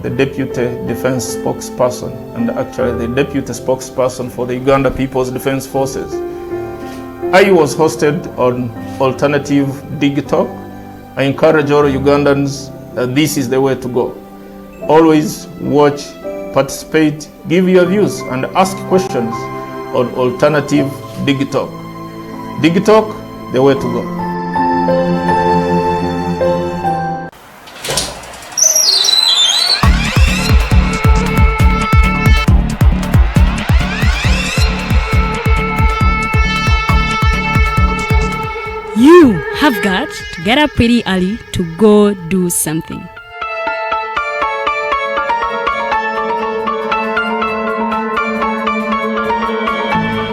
the deputy defense spokesperson and actually the deputy spokesperson for the Uganda People's Defense Forces. I was hosted on Alternative Digital. I encourage all Ugandans that this is the way to go. Always watch, participate, give your views and ask questions on Alternative Digital. Digital, the way to go. You have got to get up pretty early to go do something.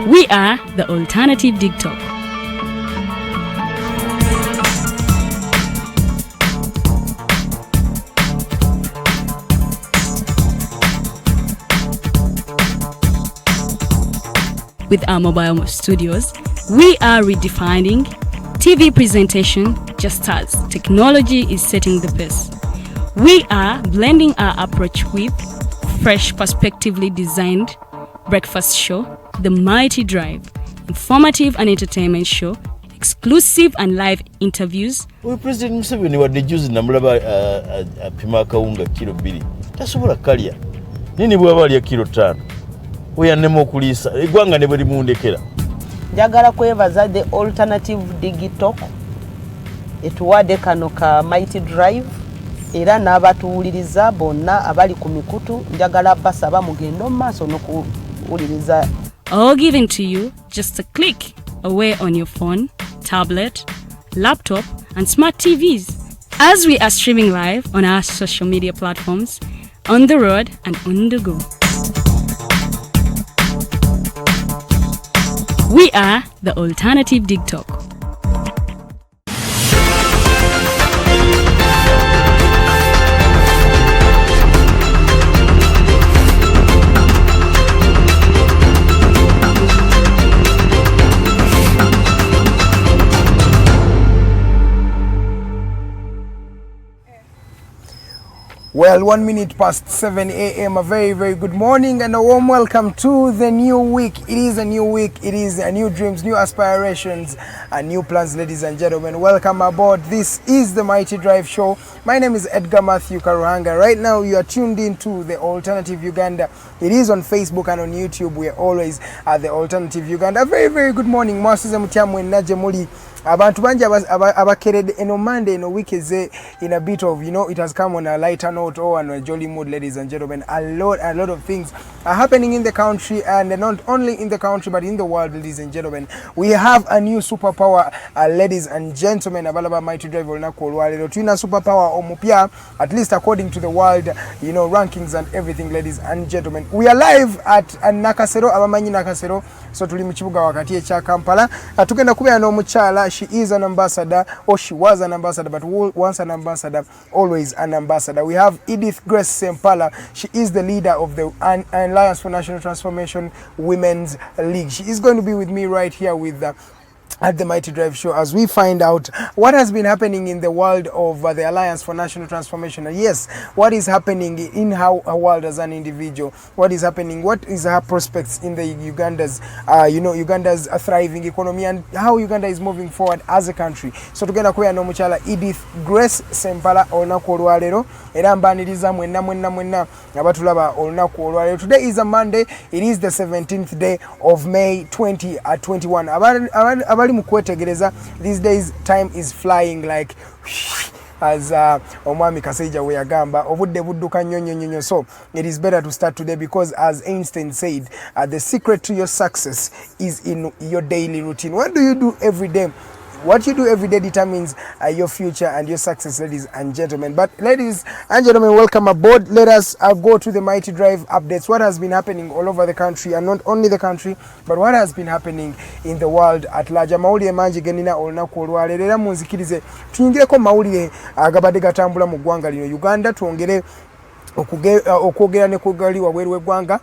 We are the Alternative TikTok. With our mobile studios, we are redefining TV presentation just as technology is setting the pace. We are blending our approach with fresh, perspectively designed breakfast show, The Mighty Drive, informative and entertainment show, exclusive and live interviews. We President Museveni wadde juzi namulaba apima akawunga kilo 2. Tasobola kalya. Nini bwaba alya kilo 5? Oyannema okuliisa. Eggwanga ne bwe limundekera. Njagala kwebaza the Alternative Digital etuwadde kano ka Mighty Drive era n'abatuwuliriza bonna abali ku mikutu njagala basaba mugendo maaso n'okuwuliriza. All given to you just a click away on your phone, tablet, laptop and smart TVs as we are streaming live on our social media platforms, on the road and on the go. We are the Alternative TikTok. Well, 1 minute past 7 a.m. A very, very good morning and a warm welcome to the new week. It is a new week. It is a new dreams, new aspirations, and new plans, ladies and gentlemen. Welcome aboard. This is the Mighty Drive Show. My name is Edgar Karuhanga. Right now, you are tuned into the Alternative Uganda. It is on Facebook and on YouTube. We are always at the Alternative Uganda. A very, very good morning. Mwasize mutiamwe najemuli. Abantu banje abakerede eno Monday eno week is in a bit of, it has come on a lighter note or on a jolly mood, ladies and gentlemen. A lot of things are happening in the country, and not only in the country but in the world, ladies and gentlemen. We have a new superpower, ladies and gentlemen. Abalaba Mighty Drive olnakolwalero twina superpower omupya, at least according to the world, rankings and everything, ladies and gentlemen. We are live at Nakasero, abamanyi Nakasero, so tuli mu kibuga wakati ekya Kampala. Tugenda kubeera n'omukyala. She is an ambassador, or she was an ambassador, but once an ambassador, always an ambassador. We have Edith Grace Ssempala. She is the leader of the Alliance for National Transformation Women's League. She is going to be with me right here with at the Mighty Drive Show as we find out what has been happening in the world of the Alliance for National Transformation. And yes, what is happening in her world as an individual, what is happening, what is her prospects in the Uganda's thriving economy, and how Uganda is moving forward as a country. So tugenda kubeera n'omukyala Edith Grace Ssempala olunaku olwaleero era mbaniriza mwenna abatulaba olunaku olwaleero. Today is a Monday. It is the 17th day of May 2021. Abali mukwetegereza, these days time is flying like as omwami Kaseija we yagamba obudde budduka nnyo. So it is better to start today because, as Einstein said, the secret to your success is in your daily routine. What do you do every day? What you do every day determines your future and your success, ladies and gentlemen. But ladies and gentlemen, welcome aboard. Let us go to the Mighty Drive updates. What has been happening all over the country, and not only the country, but what has been happening in the world at large. Amawulire mangi genina olunaku olwaleero era munzikirize tuyingireko mawulire agabadde gatambula mu ggwanga lino Uganda, twongere okwogera ne kugali wabweru w'eggwanga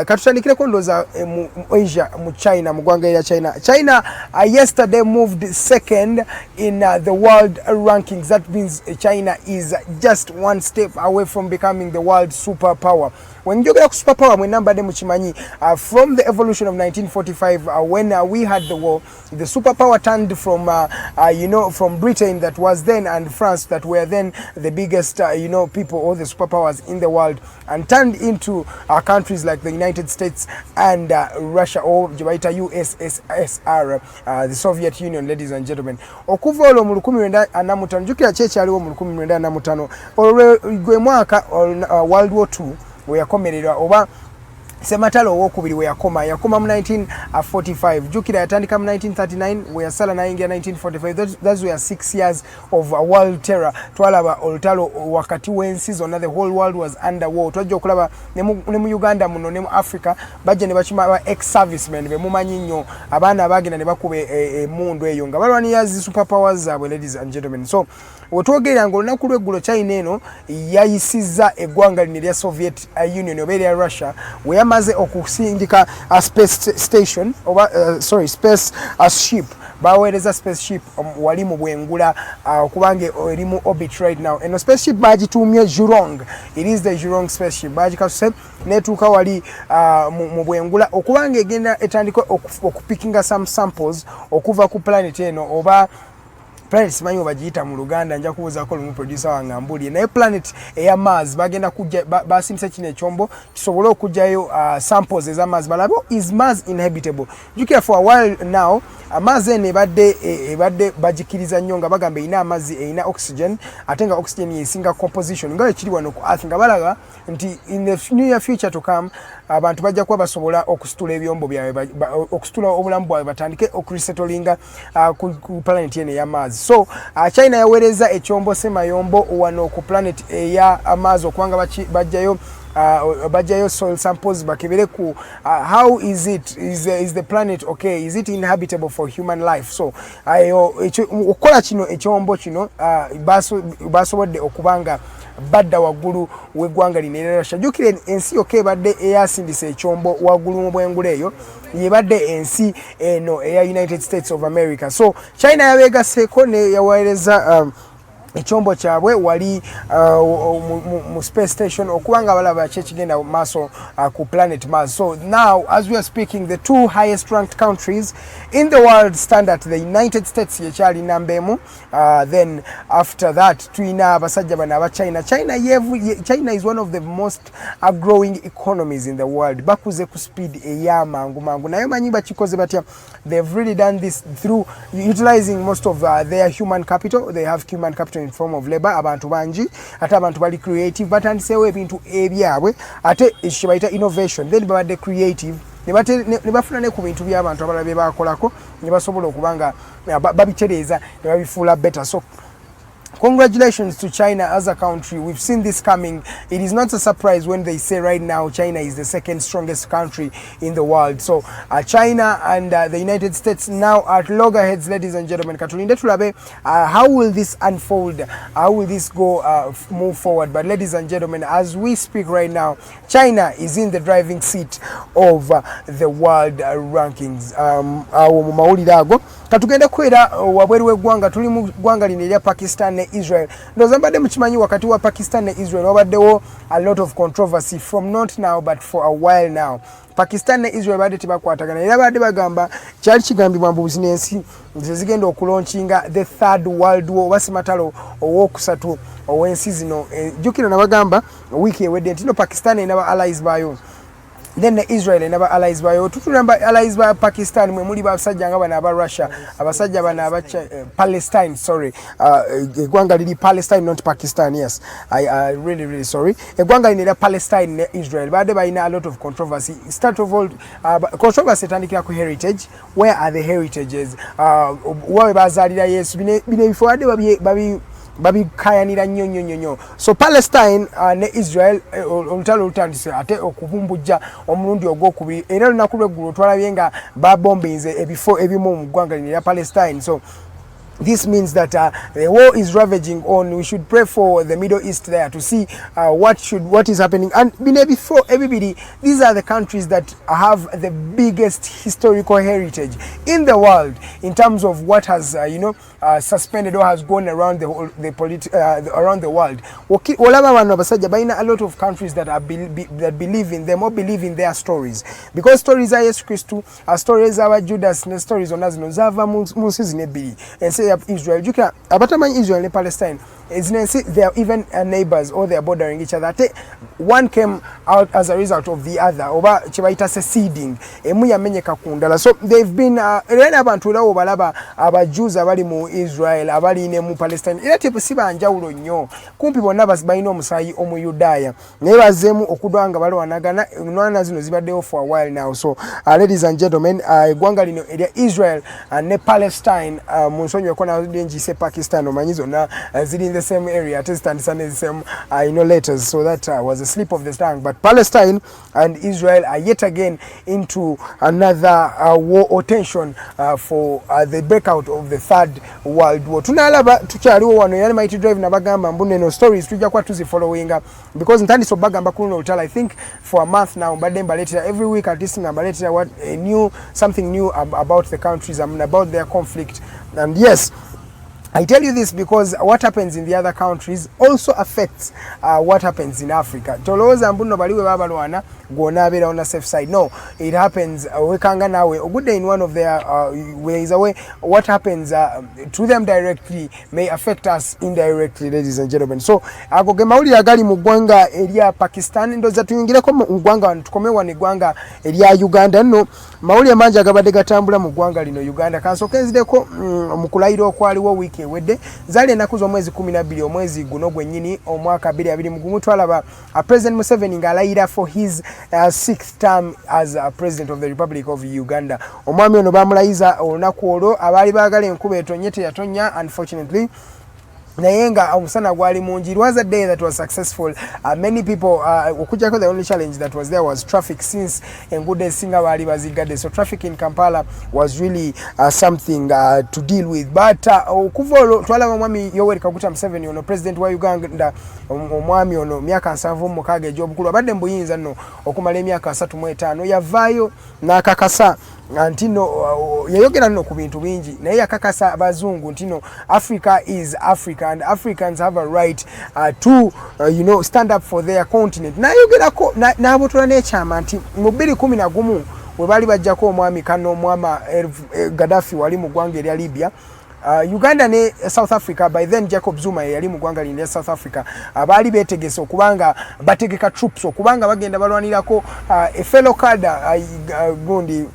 katutandikireko ndowooza mu Asia mu China mu ggwanga erya China yesterday moved second in the world rankings. That means China is just one step away from becoming the world superpower. When you get superpower, when number them from the evolution of 1945, when we had the war, the superpower turned from from Britain that was then and France that were then the biggest people, all the superpowers in the world, and turned into countries like the United States and Russia, or USSR, the Soviet Union, ladies and gentlemen. Okuva olwo mu 1945 jukira kyaliwo mu 1945 olwe gwe mwaka World War II we yakomererwa oba sematalo owokubiri we yakoma mu 1945 jukira yatandika mu 1939 we yasala nayingira 1945. Those were 6 years of world terror. Twalaba olutalo wakati w'ensi zonna, the whole world was under war. Twajja okulaba ne mu Uganda muno ne mu Africa bajja ne bakima ex-servicemen be mumanyi nnyo abaana abagenda ne bakuba emundu eyo nga balwanira zi superpowers zaabwe, ladies and gentlemen. So wetwogerera nga olunaku lw'eggulo China eno yayisizza eggwanga lino erya Soviet Union oba erya Russia we yamaze okusindika a space station oba space ship. Baweereza spaceship wali mu bwengula okubange eri mu orbit right now. Eno spaceship bagituumye Jurong. It is the Jurong spaceship. Bagikasuse netuuka wali mu bwengula okubange egenda etandika okupikinga some samples okuva ku planet eno oba planet simanyi obagiyita mu Luganda, nja kubuuzaako lumu producer wange ambulye, naye planet eya Mars bagenda kujja basimisa kino ekyombo kisobole okujjayo samples eza Mars balabe is Mars inhabitable. Jukira for a while now Mars eno ebadde bagikiriza nnyo nga bagamba erina amazzi, erina oxygen, ate nga oxygen yesinga composition nga ekiri wano ku Earth, nga balaga nti in the near future to come abantu bajja kuba basobola okusitula ebyombo byabwe, okusitula obulamu bwabwe batandike okuresettlinga ku planet eno eya Mars. So China yaweereza ekyombo semayombo wano ku planet eya Mars okubanga bajjayo soil samples bakebere ku how is it is the planet okay, is it inhabitable for human life. So okola kino ekyombo kino basobodde okubanga badda waggulu w'eggwanga lino erya Russia. Jukire ensi yokka ebadde eyasindisa ekyombo waggulu mu bwengula eyo yebadde ensi eno eya United States of America. So China yabeegaseeko ne yaweereza ekyombo kyabwe wali mu space station okubanga balaba kyekigenda maaso ku planet Mars. So now as we are speaking, the two highest ranked countries in the world stand at the United States yekyali number emu, then after that tuyina abasajja bano aba China is one of the most growing economies in the world. Bakuze ku speed eyamangu naye manyi bakikoze batya. They've really done this through utilizing most of their human capital. They have human capital in form of labor, abantu banji ate abantu bali creative batandiseewo ebintu ebyabwe ate ekibayita innovation, then babadde creative ne bafuna ne ku bintu by'abantu abalala bye bakolako ne basobola okubanga babitereeza ne babifuula better. So congratulations to China as a country. We've seen this coming. It is not a surprise when they say right now China is the second strongest country in the world. So China and the United States now at loggerheads, ladies and gentlemen. Katulinde tulabe how will this unfold? How will this go move forward? But ladies and gentlemen, as we speak right now, China is in the driving seat of the world rankings. Awo mu mawulire ago katugenda kwera wabweru w'eggwanga tuli mu ggwanga lino erya Pakistan ne Israel. Ndowooza mbadde mukimanyi wakati wa Pakistan ne Israel wabaddewo a lot of controversy from not now but for a while now. Pakistan ne Israel badde tebakwatagana era badde bagamba kyali kigambibwa mbu bizinensi zigenda okulonchinga the third world war oba sematalo owokusatu ow'ensi zino. Jukira nabagamba wiiki ewedde nti no Pakistan enaba allies bayo, then the Israel never allies by tutulamba allies by Pakistan mwe muli basajja nga bana aba Russia abasajja bana aba Palestine, sorry, egwanga lili Palestine not Pakistan. Yes, I really sorry. Egwanga lili Palestine ne Israel bade bayina a lot of controversy. Start of all controversy tandikira ku heritage. Where are the heritages? Wawe bazalira Yesu bine bifo ade babikayanira nnyo. So Palestine ne Israel olutalo lutandise ate okubumbujja omulundi ogwokubiri era lunaku lw'eggulu twalabye nga babombinze ebifo ebimu mu ggwanga lino erya Palestine. So This means that the war is ravaging on. We should pray for the Middle East there to see what is happening. And before everybody, these are the countries that have the biggest historical heritage in the world in terms of what has suspended or has gone around around the world. A lot of countries that that believe in them or believe in their stories, because stories are Yesu Kristu, stories are Judas, and stories on us zava munsi zinebiri and say Israel. Abataman Israel and Palestine, they are even neighbors or they are bordering each other. One came out as a result of the other. Oba chibaita seceding. Emuya menye kakundala. So they've been abantu lawo balaba Jews abali mu Israel, abali ne mu Palestine. Era tepusiba anjawulo nnyo. Kumpi bonna balina omusayi omu Yudaya. Naye bazemu okudwanga balwanagana nwana zino zibaddewo for a while now. So ladies and gentlemen, eggwanga lino erya Israel ne Palestine mu nsonyi ko na njise Pakistan omanyizo na ziri in the same area, at least understand the same letters. So that was a slip of the tongue. But Palestine and Israel are yet again into another war or tension for the breakout of the Third World War. Tunalaba tukyaliwo wano yani Mighty Drive nabagamba mbune no stories tujja kwa tuzi following because ntandi so bagamba kuno hotel I think for a month now, but then every week at least what something new about the countries about their conflict. And yes, I tell you this because what happens in the other countries also affects what happens in Africa. Toloza mbuno baliwe babalwana gona bera on the safe side. No, it happens wekanga nawe good day in one of their ways away. What happens to them directly may affect us indirectly, ladies and gentlemen. So agoge mauli agali mu gwanga eria Pakistan ndoza tuyingire ko mu gwanga tukomewa ne gwanga eria Uganda. No mauli amanja agabadde gatambula mu gwanga lino Uganda kansokenzideko mukulairo kwaliwo wiki wedde zali enaku z'omwezi 12 omwezi guno gwennyini omwaka 2020 twalaba President Museveni ng'alayira for his 6th term as President of the Republic of Uganda. Omwami ono bamulayiza olunaku olwo abaali baagala enkuba etonye teyatonya unfortunately. Nayenga omusana gwali mungi. It was a day that was successful. Many people okujjako the only challenge that was there was traffic, since enguudo esinga baali bazigadde. So traffic in Kampala was really something to deal with. But okuva olwo twalaba omwami Yoweri Kaguta Museveni ono president wa Uganda, omwami ono myaka 76 egy'obukulu abadde mbuyinza nno okumala emyaka 35 yavaayo n'akakasa antino yayogera nno ku bintu bingi naye yakakasa abazungu ntino Africa is Africa and Africans have a right to stand up for their continent. Nayogerako n'abotula n'ekyama nti mu 2011 we baali bajjako omwami kano mwama Gaddafi wali mu ggwanga erya Libya. Uganda ne South Africa, by then Jacob Zuma yali mu ggwanga lino South Africa, baali beetegese okubanga bategeka troops okubanga bagenda balwanirako a fellow cadre gundi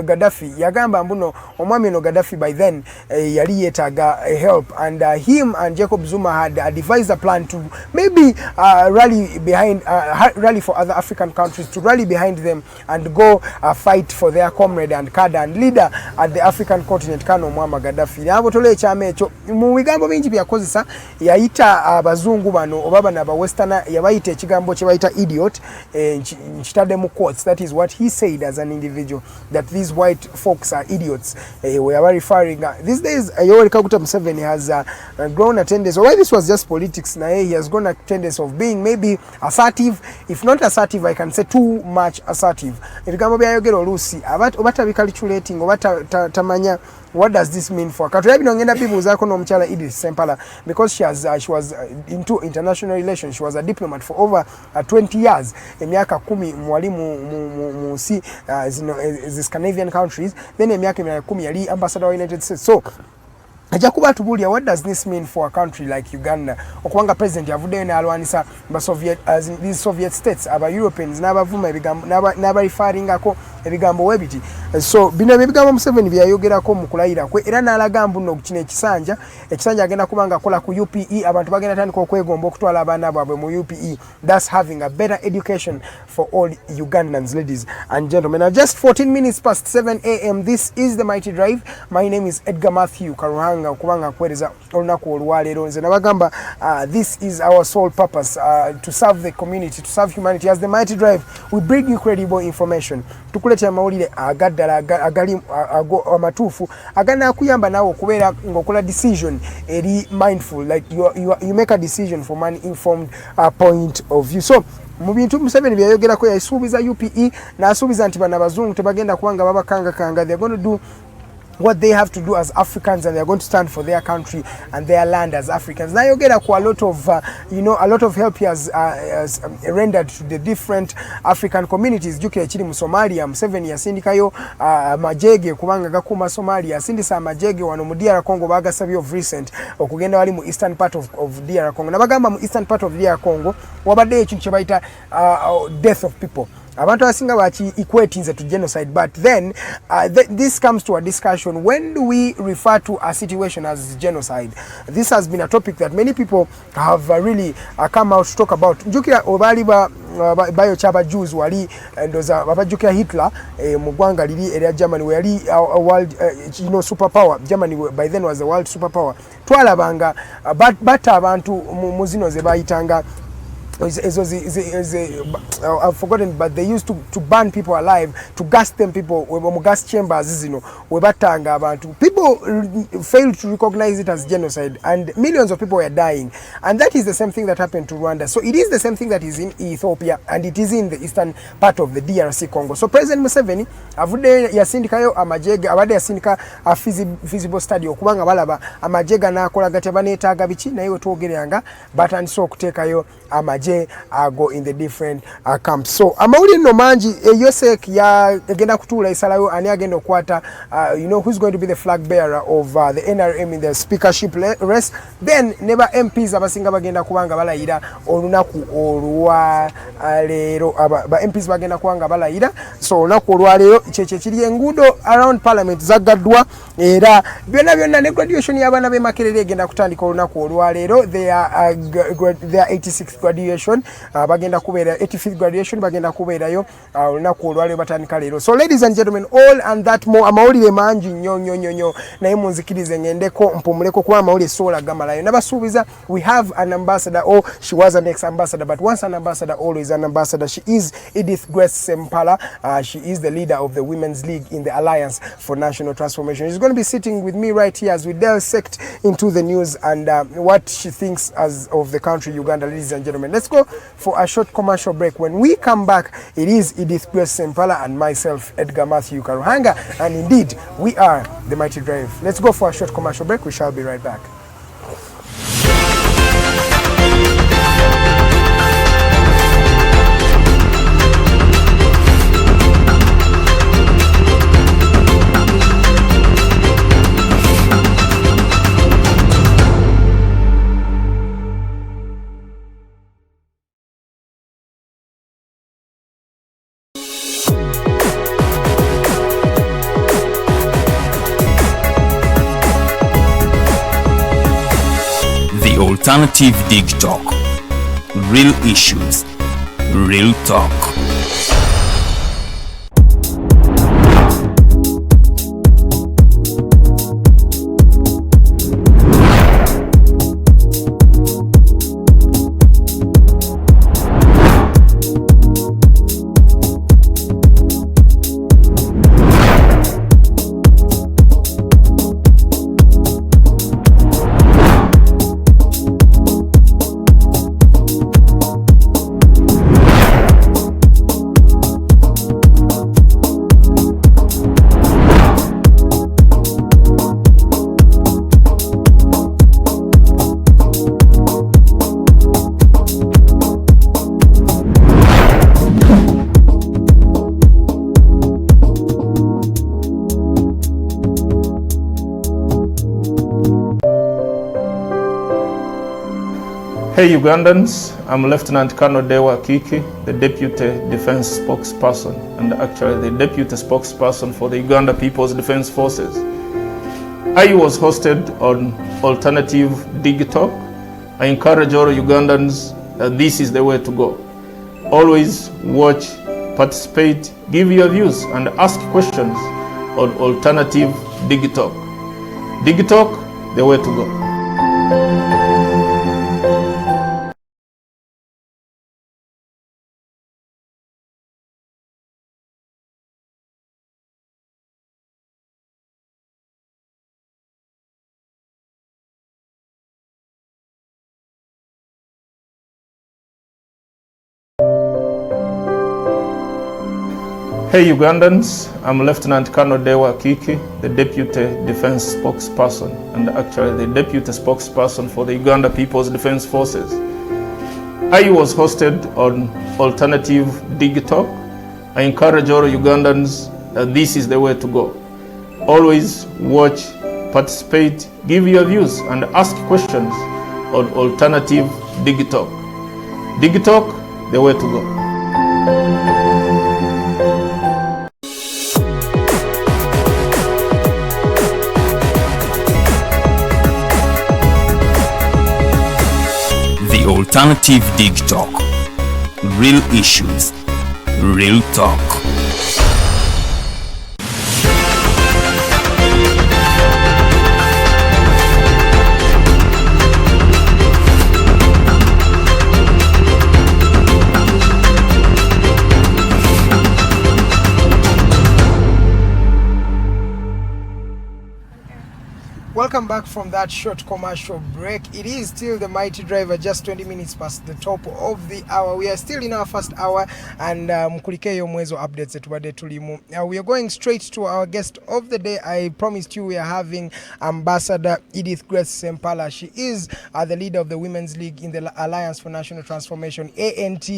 Gaddafi. Yagamba mbuno omwami no Gaddafi by then yali yetaga help, and him and Jacob Zuma had devised a plan to maybe rally for other African countries to rally behind them and go fight for their comrade and cadre and leader at the African continent kano mwama Gaddafi. Nabo tole ekyama ekyo mu bigambo bingi byakozesa yayita abazungu bano obaba na ba westerner yabayita ekigambo kye bayita idiot nkitadde mu quotes. That is what he said as an individual, that these white folks are idiots. We are referring these days Yoweri Kaguta Museveni has grown a tendency, why this was just politics, he has grown a tendency of being maybe assertive, if not assertive I can say too much assertive. Ebigambo byayogera oluusi obata bicalculating obata tamanya what does this mean for katulabi nongenda people zako no mchala Edith Ssempala, because she was into international relations. She was a diplomat for over 20 years, emyaka 10 mwalimu mu these Scandinavian countries, then emyaka 10 yali ambassador of the United States. So ajakuba tubulia, what does this mean for a country like Uganda? Okuwanga president yavuddeyo n'alwanisa these Soviet states, aba Europeans n'abavuma ebigambo n'abarifaringako ebigambo webiti. So bino ebigambo Museveni byayogerako mu kulayira kwe, era n'alaga mbuno kino ekisanja agenda kubanga akola ku UPE, abantu bagenda tandika okwegomba okutwala abaana baabwe mu UPE. That's having a better education for all Ugandans, ladies and gentlemen. Now just 14 minutes past 7 a.m. This is the Mighty Drive. My name is Edgar Karuhanga, okubanga kwereza olunaku olwaleero. Nze nabagamba this is our sole purpose, to serve the community, to serve humanity. As the Mighty Drive, we bring you credible information. Tukule okuleetera amawulire agaddala agali amatuufu aganaakuyamba naawe okubeera ng'okola decision eri mindful, like you make a decision from an informed point of view. So mu bintu Museveni byayogerako yasuubiza UPE n'asuubiza nti bano abazungu tebagenda kubanga babakangakanga, they're going to do what they have to do as Africans, and they are going to stand for their country and their land as Africans. Now you get a lot of a lot of help he has rendered to the different African communities. Jukira chiri mu Somalia, Museveni yasindikayo majege kubanga gakuma Somalia, sindisa majege wano mu DR Congo bagasabye of recent okugenda wali mu eastern part of DR Congo. Nabagamba mu eastern part of DR Congo wabadde ekintu kye bayita death of people. Abantu abasinga baki equating to genocide, but then this comes to a discussion. When do we refer to a situation as genocide? This has been a topic that many people have really come out to talk about. Jukira obali bayo chaba Jews wali ndoza babajukira Hitler mu gwanga liri area Germany wali a world superpower. Germany by then was a world superpower. Twalabanga but abantu mu zino ze bayitanga I've forgotten, but they used to burn people alive, to gas them people with gas chambers, webatanga abantu. People failed to recognize it as genocide, and millions of people were dying. And that is the same thing that happened to Rwanda. So it is the same thing that is in Ethiopia, and it is in the eastern part of the DRC Congo. So President Museveni avude yasindikayo amajega abade yasindika a feasible study okubanga balaba amajega nakola gati abaneetaaga biki naye twogeranga batandise okutekayo amajega go in the different camps. So amawuli no manji Yosek ya agenda kutula isalayo ani agenda okwata who's going to be the flag bearer of the NRM in the speakership race. Then never MPs abasinga bagenda kubanga balayira olunaku olwa lero ba MPs bagenda kubanga balayira. So olunaku olwa lero cheche kiri engudo around parliament zagaddwa era byonna ne graduation y'abaana be Makerere egenda kutandika olunaku olwa lero. They are 86th graduation bagenda kubeera 85th graduation bagenda kubeerayo olunaku olwalero batandika leero. So ladies and gentlemen, all and that more, amawulire mangi nnyo naye munzikirize ngendeko mpumuleko kuba amawulire sola gamalayo nabasuubiza. We have an ambassador, or she was an ex-ambassador, but once an ambassador always an ambassador. She is Edith Grace Ssempala. She is the leader of the Women's League in the Alliance for National Transformation. She's going to be sitting with me right here as we dissect into the news and what she thinks as of the country Uganda. Ladies and gentlemen, let's go for a short commercial break. When we come back, it is Edith Grace Ssempala and myself, Edgar Karuhanga, and indeed we are the Mighty Drive. Let's go for a short commercial break. We shall be right back. Alternative Dig Talk. Real issues, real talk. Hey Ugandans, I'm Lieutenant Colonel Dewa Kiki, the Deputy Defense Spokesperson and actually the Deputy Spokesperson for the Uganda People's Defense Forces. I was hosted on Alternative Dig Talk. I encourage all Ugandans that this is the way to go. Always watch, participate, give your views and ask questions on Alternative Dig Talk. Dig Talk, the way to go. Hey Ugandans, I'm Lieutenant Colonel Dewa Kiki, the Deputy Defense Spokesperson and actually the Deputy Spokesperson for the Uganda People's Defense Forces. I was hosted on Alternative Digitalk. I encourage all Ugandans that this is the way to go. Always watch, participate, give your views and ask questions on Alternative Digitalk. Digitalk, the way to go. The Alternative Dig Talk. Real issues, real talk. Welcome back from that short commercial break. It is still the Mighty Driver, just 20 minutes past the top of the hour. We are still in our first hour and mkulikeyo mwezo updates etubade tulimu. We are going straight to our guest of the day. I promised you we are having Ambassador Edith Grace Ssempala. She is the leader of the Women's League in the Alliance for National Transformation, ANT,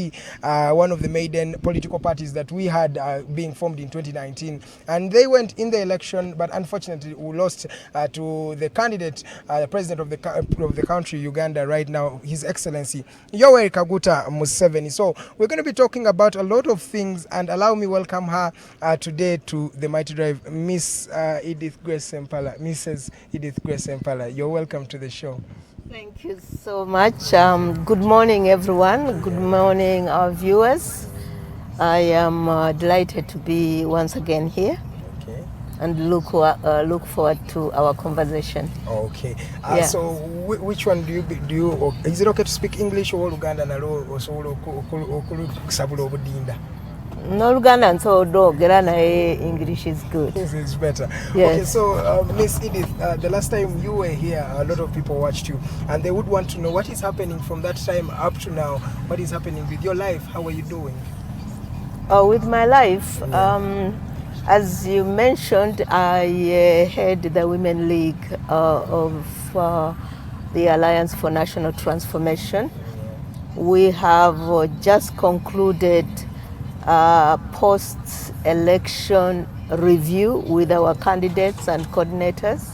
one of the maiden political parties that we had being formed in 2019. And they went in the election, but unfortunately we lost to the candidate, the president of the country, Uganda right now, His Excellency Yoweri Kaguta Museveni. So we're going to be talking about a lot of things, and allow me welcome her today to the Mighty Drive, Miss Edith Grace Ssempala. Mrs. Edith Grace Ssempala, you're welcome to the show. Thank you so much. Good morning, everyone. Good morning, our viewers. I am delighted to be once again here. And look forward to our conversation. Okay. Yeah. So which one do you or is it okay to speak English or Uganda nalo osobola okusabula obudinda? No Ugandan, so do gerana English is good. It's better. Yes. Okay, so Miss Edith, the last time you were here, a lot of people watched you, and they would want to know what is happening from that time up to now. What is happening with your life? How are you doing? With my life, as you mentioned, I head the Women League of the Alliance for National Transformation. We have just concluded post-election review with our candidates and coordinators.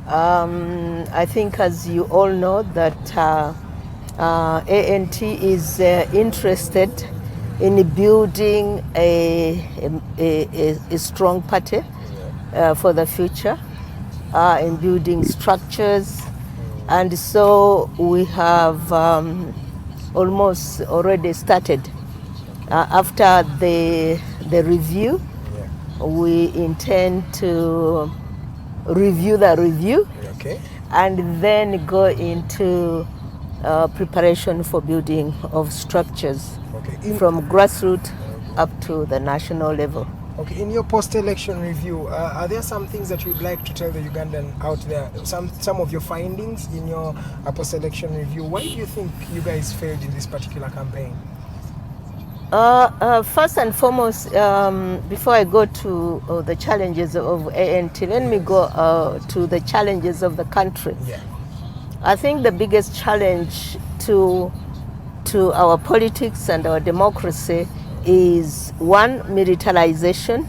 I think, as you all know, that ANT is interested in building a strong party for the future, in building structures. And so we have almost already started. After the review, we intend to review the review, and then go into preparation for building of structures. From grassroots up to the national level. Okay, in your post-election review, are there some things that you'd like to tell the Ugandan out there? Some of your findings in your post-election review. Why do you think you guys failed in this particular campaign? First and foremost, before I go to the challenges of ANT, let me go to the challenges of the country. Yeah. I think the biggest challenge to our politics and our democracy is, one, militarization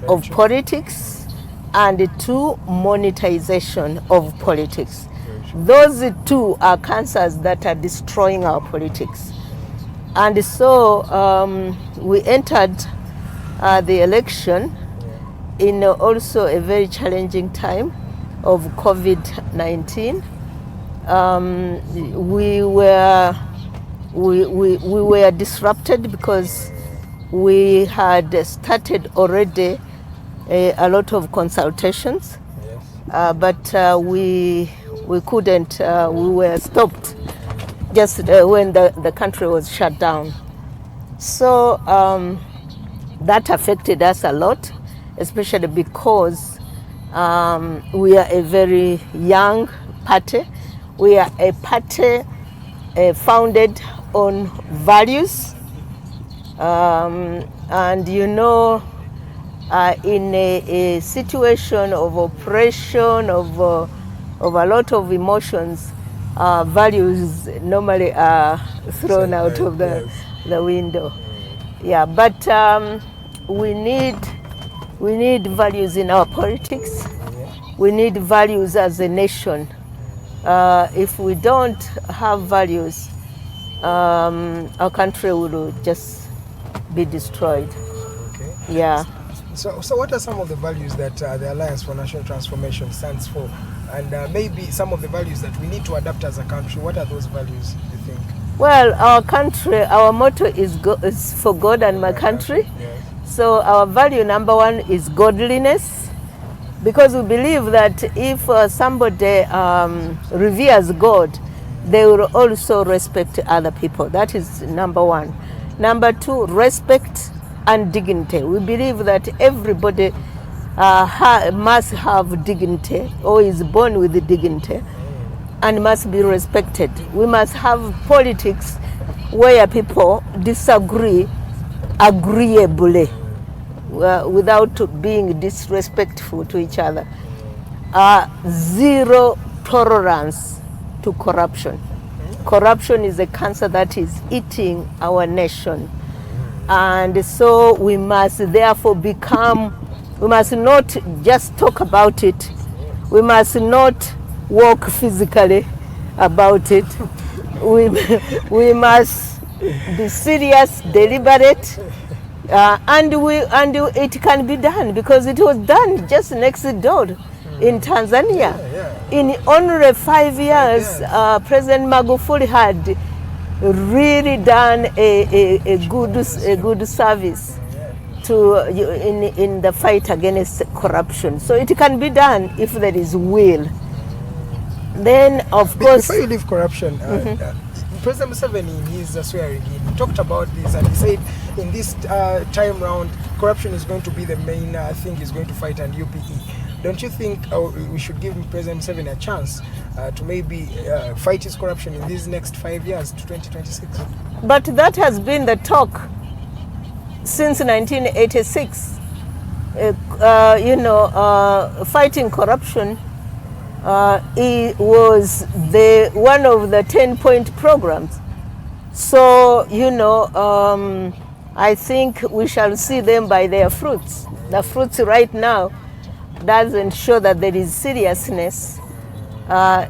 of politics, and two, monetization of politics. Those two are cancers that are destroying our politics. And so we entered the election in also a very challenging time of COVID-19. We were disrupted because we had started already a lot of consultations, but we couldn't, we were stopped just when the country was shut down. So that affected us a lot, especially because we are a very young party. We are a party founded on values, And you know, in a situation of oppression, of a lot of emotions, values normally are thrown out of the window. Yeah, but we need values in our politics. We need values as a nation. If we don't have values, our country will just be destroyed. Okay. Yeah. So what are some of the values that the Alliance for National Transformation stands for? And maybe some of the values that we need to adapt as a country. What are those values, do you think? Well, our country, our motto is for God and my country. Yes. So our value number one is godliness, because we believe that if somebody reveres God, they will also respect other people. That is number one. Number two, respect and dignity. We believe that everybody must have dignity, or is born with dignity, and must be respected. We must have politics where people disagree agreeably, without being disrespectful to each other. Zero tolerance to corruption. Corruption is a cancer that is eating our nation. And so we must therefore we must not just talk about it. We must not walk physically about it. We must be serious, deliberate, and it can be done, because it was done just next door in Tanzania. In only 5 years, President Magufuli had really done a good service in the fight against corruption. So it can be done if there is will. Then, of course, before you leave corruption, President Museveni in his swearing in, he talked about this, and he said in this time round, corruption is going to be the main thing he's going to fight, and UPE. Don't you think we should give President Museveni a chance to maybe fight his corruption in these next 5 years to 2026? But that has been the talk since 1986. Fighting corruption it was one of the 10-point programs. So, I think we shall see them by their fruits. The fruits right now doesn't show that there is seriousness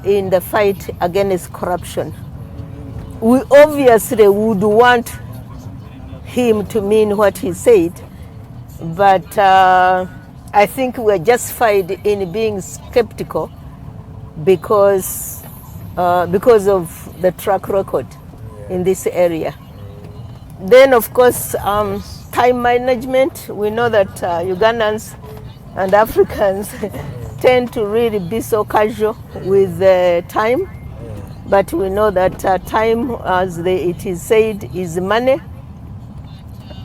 in the fight against corruption. We obviously would want him to mean what he said, but I think we're justified in being skeptical because of the track record in this area. Then, of course, time management. We know that Ugandans and Africans tend to really be so casual with time, but we know that time, as it is said, is money.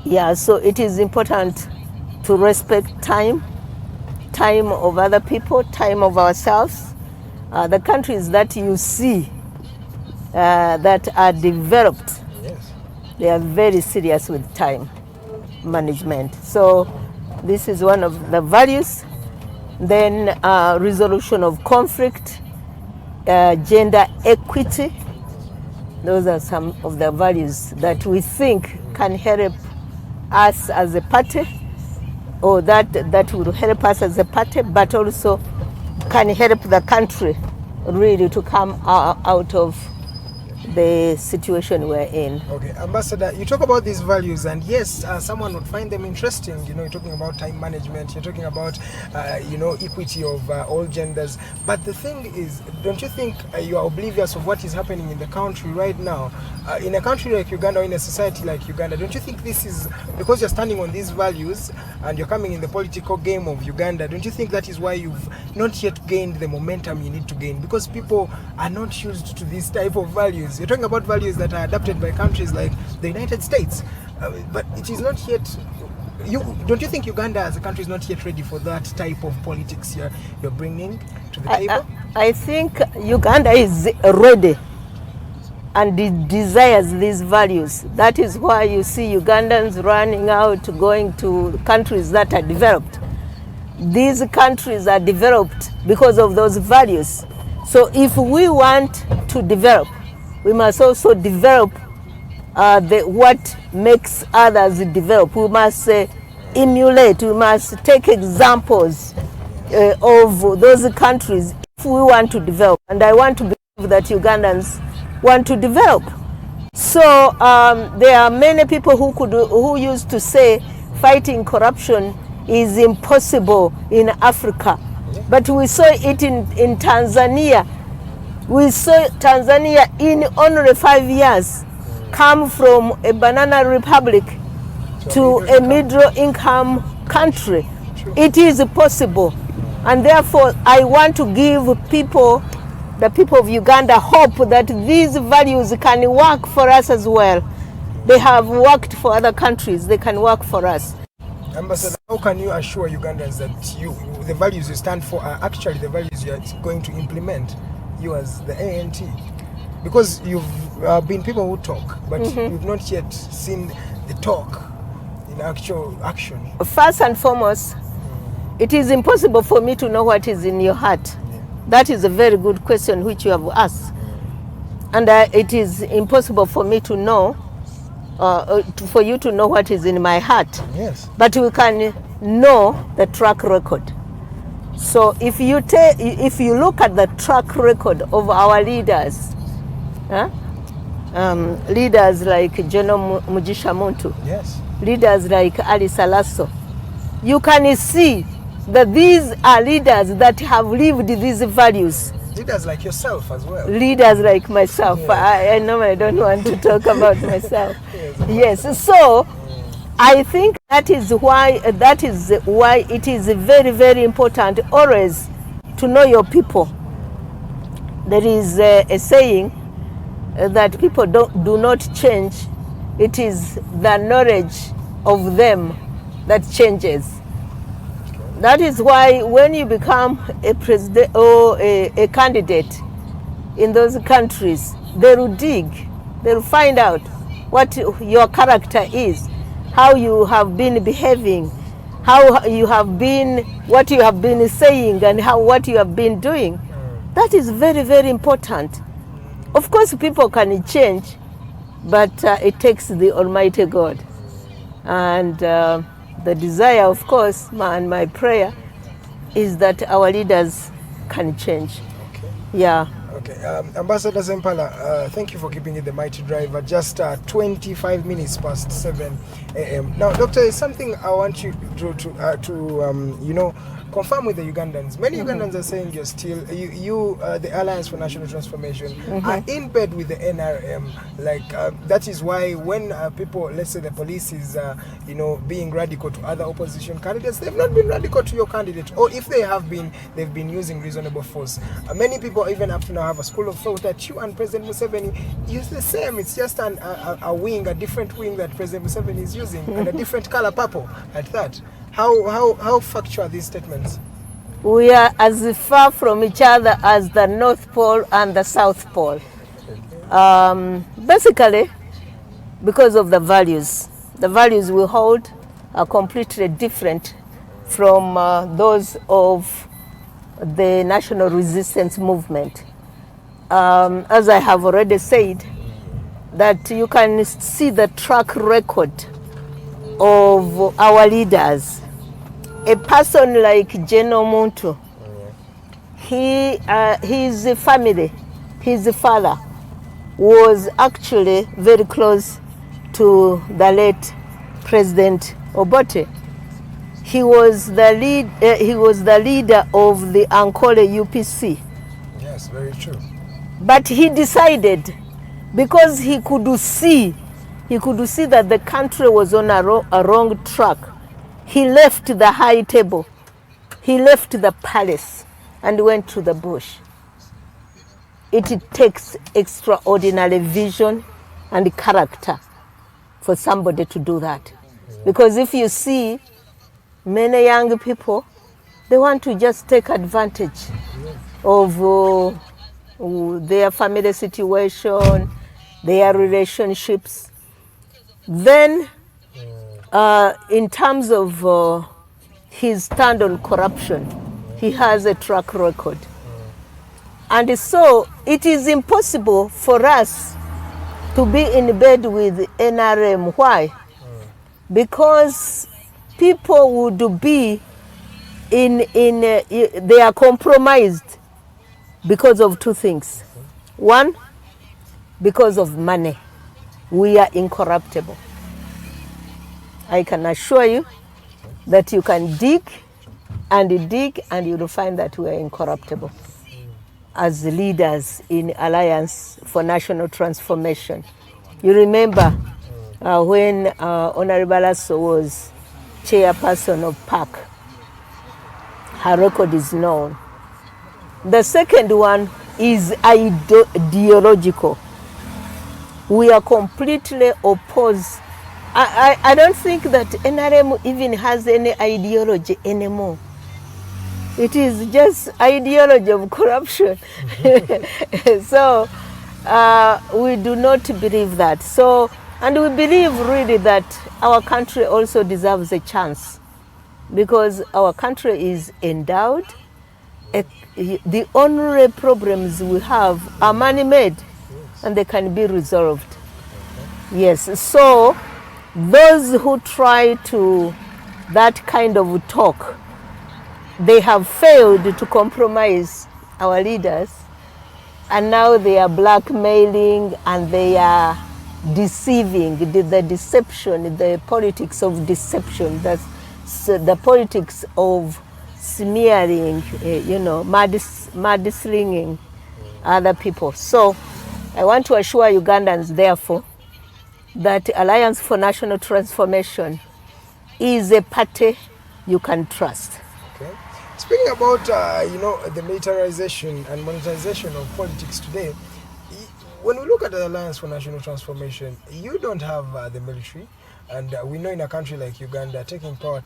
Yeah, so it is important to respect time of other people, time of ourselves. The countries that you see that are developed, they are very serious with time management. So this is one of the values. Then resolution of conflict, gender equity. Those are some of the values that we think can help us as a party, or that will help us as a party, but also can help the country really to come out of the situation we're in. Okay, Ambassador, you talk about these values, and yes, someone would find them interesting. You're talking about time management, you're talking about equity of all genders. But the thing is, don't you think you are oblivious of what is happening in the country right now? In a country like Uganda, or in a society like Uganda, don't you think this is because you're standing on these values and you're coming in the political game of Uganda? Don't you think that is why you've not yet gained the momentum you need to gain? Because people are not used to this type of values. You're talking about values that are adopted by countries like the United States, but it is not yet. Don't you think Uganda as a country is not yet ready for that type of politics you're bringing to the table? I think Uganda is ready. and desires these values. That is why you see Ugandans running out, going to countries that are developed. These countries are developed because of those values. So if we want to develop, we must also develop what makes others develop. We must emulate, we must take examples of those countries if we want to develop. And I want to believe that Ugandans want to develop. So there are many people who used to say fighting corruption is impossible in Africa. But we saw it in Tanzania. We saw Tanzania in only 5 years come from a banana republic to a middle income country. It is possible. And therefore I want to give people, the people of Uganda, hope that these values can work for us as well. They have worked for other countries, they can work for us. Ambassador, how can you assure Ugandans that the values you stand for are actually the values you are going to implement, you as the ANT? Because you've been people who talk, but you've not yet seen the talk in actual action. First and foremost, it is impossible for me to know what is in your heart. That is a very good question which you have asked. And it is impossible for me to know, for you to know what is in my heart. Yes. But we can know the track record. So if you look at the track record of our leaders, leaders like General Mugisha Muntu, yes, leaders like Ali Salasso, you can see that these are leaders that have lived these values. Leaders like yourself as well. Leaders like myself. I know I don't want to talk about myself. Yes. So I think that is why it is very, very important always to know your people. There is a saying that people do not change. It is the knowledge of them that changes. That is why when you become a president or a candidate in those countries, they will dig, they will find out what your character is, how you have been behaving, how you have been, what you have been saying, and what you have been doing. That is very, very important. Of course, people can change, but it takes the Almighty God. And the desire, of course, and my prayer is that our leaders can change. Okay. Yeah. Okay. Ambassador Ssempala, thank you for keeping it the mighty drive at just 25 minutes past 7 a.m. Now, Doctor, it's something I want you to confirm with the Ugandans. Many Ugandans are saying you're still, the Alliance for National Transformation, are in bed with the NRM. Like, that is why when people, let's say the police is, being radical to other opposition candidates, they've not been radical to your candidate. Or if they have been, they've been using reasonable force. Many people, even up to now, have a school of thought that you and President Museveni use the same. It's just a different wing that President Museveni is using, and a different color, purple, at that. How factual are these statements? We are as far from each other as the North Pole and the South Pole. Basically, because of the values. The values we hold are completely different from those of the National Resistance Movement. As I have already said, that you can see the track record of our leaders. A person like General Muntu, his family, his father was actually very close to the late President Obote. He was the leader of the Ankole UPC. Yes, very true. But he decided, because he could see that the country was on a wrong track, he left the high table, he left the palace and went to the bush. It takes extraordinary vision and character for somebody to do that. Because if you see many young people, they want to just take advantage of their family situation, their relationships. Then, in terms of his stand on corruption, he has a track record. And so it is impossible for us to be in bed with NRM. Why? Because people would be they are compromised because of two things. One, because of money. We are incorruptible. I can assure you that you can dig and you'll find that we are incorruptible as leaders in Alliance for National Transformation. You remember when Honorable Lasso was chairperson of PAC, her record is known. The second one is ideological. We are completely opposed. I don't think that NRM even has any ideology anymore. It is just ideology of corruption. So we do not believe that. So, and we believe really that our country also deserves a chance, because our country is endowed. The only problems we have are money-made, and they can be resolved. Yes, so those who try to that kind of talk, they have failed to compromise our leaders, and now they are blackmailing and they are deceiving, the deception, the politics of deception, that's the politics of smearing, mudslinging other people. So I want to assure Ugandans, therefore, that Alliance for National Transformation is a party you can trust. Okay. Speaking about the militarization and monetization of politics today, when we look at the Alliance for National Transformation, you don't have the military, and we know in a country like Uganda, taking power,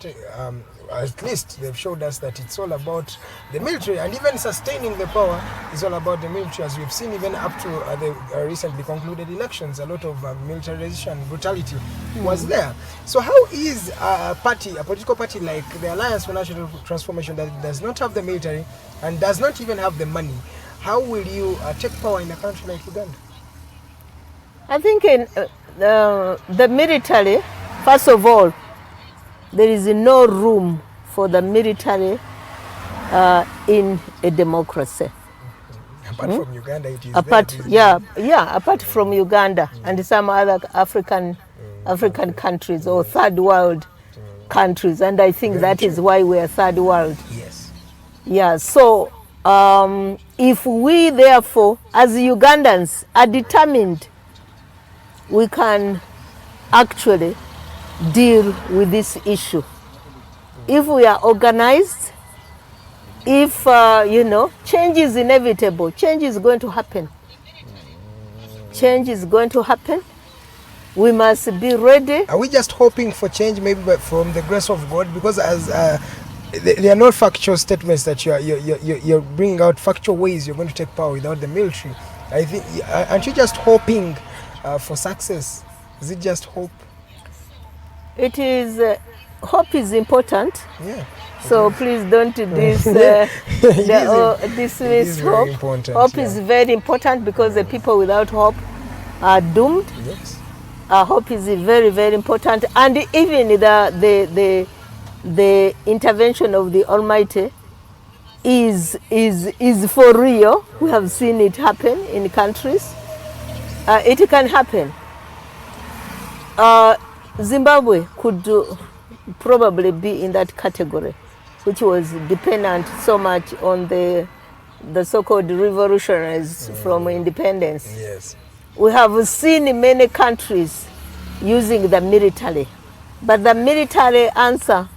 at least they've showed us that it's all about the military, and even sustaining the power is all about the military, as we've seen even up to the recently concluded elections. A lot of militarization, brutality was there. So how is a political party like the Alliance for National Transformation, that does not have the military and does not even have the money, how will you take power in a country like Uganda? I think in the military, first of all, there is no room for the military in a democracy. Apart from Uganda, it is apart from Uganda and some other African countries or third world countries, and I think that is why we are third world. Yes. Yeah, so if we therefore, as Ugandans, are determined, we can actually deal with this issue. If we are organized, if, change is inevitable, change is going to happen. Change is going to happen. We must be ready. Are we just hoping for change, maybe from the grace of God? Because as they are not factual statements that you're bringing out factual ways you're going to take power without the military. I think, aren't you just hoping for success? Is it just hope? It is, hope is important. Yeah. So please don't dismiss hope. Hope is very important, because the people without hope are doomed. Yes. Hope is very, very important, and even the intervention of the Almighty is for real. We have seen it happen in countries. It can happen. Zimbabwe could probably be in that category, which was dependent so much on the so-called revolutionaries from independence. Yes. We have seen many countries using the military, but the military answer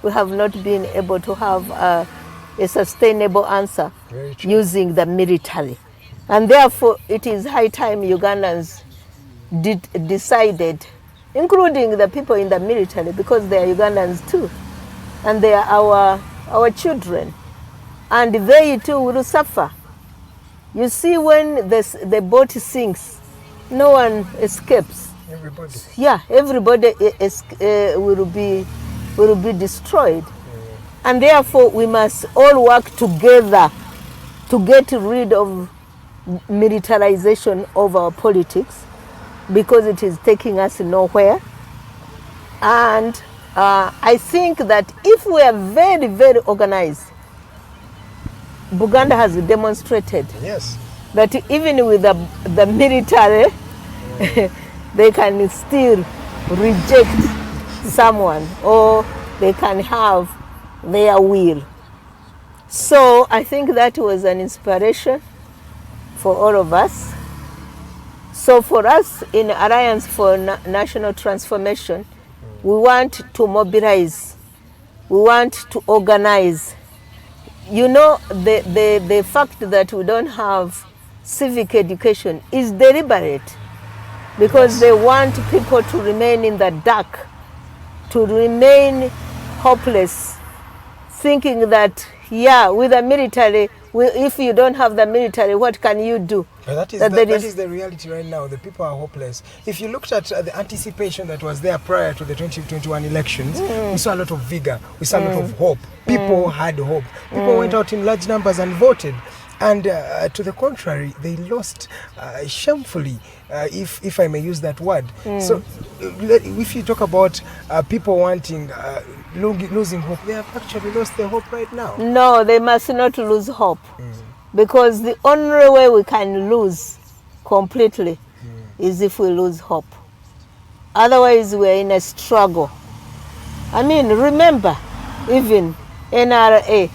we have not been able to have a sustainable answer using the military. And therefore, it is high time Ugandans decided, including the people in the military, because they are Ugandans too, and they are our children, and they too will suffer. You see, when the boat sinks, no one escapes. Everybody. Yeah, everybody will be destroyed. And therefore we must all work together to get rid of militarization of our politics, because it is taking us nowhere. And I think that if we are very, very organized, Buganda has demonstrated Yes. that even with the military, they can still reject someone, or they can have their will. So I think that was an inspiration for all of us. So for us in Alliance for National Transformation, we want to mobilize, we want to organize. You know, the fact that we don't have civic education is deliberate, because they want people to remain in the dark, to remain hopeless, thinking that, yeah, with the military, if you don't have the military, what can you do? But that is the reality right now. The people are hopeless. If you looked at the anticipation that was there prior to the 2021 elections, we saw a lot of vigor, we saw a lot of hope. People had hope. People went out in large numbers and voted. And to the contrary, they lost shamefully, if I may use that word. So if you talk about people wanting, losing hope, they have actually lost their hope right now. No, they must not lose hope. Because the only way we can lose completely is if we lose hope. Otherwise, we're in a struggle. I mean, remember, even NRA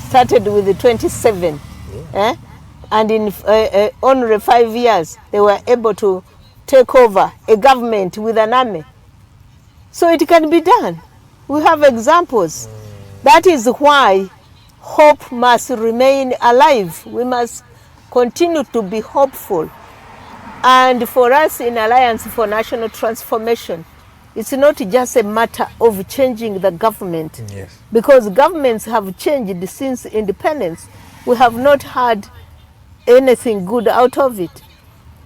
started with the 27. And in only 5 years, they were able to take over a government with an army. So it can be done. We have examples. That is why hope must remain alive. We must continue to be hopeful. And for us in Alliance for National Transformation, it's not just a matter of changing the government. Yes. Because governments have changed since independence. We have not had anything good out of it.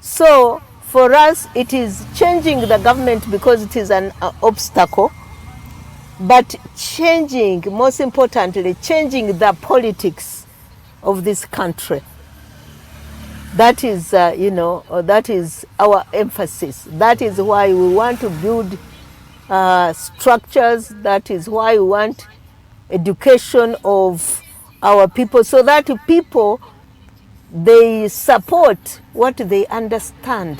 So for us, it is changing the government because it is an obstacle, but changing, most importantly, changing the politics of this country. That is, that is our emphasis. That is why we want to build structures. That is why we want education of our people, so that people, they support what they understand.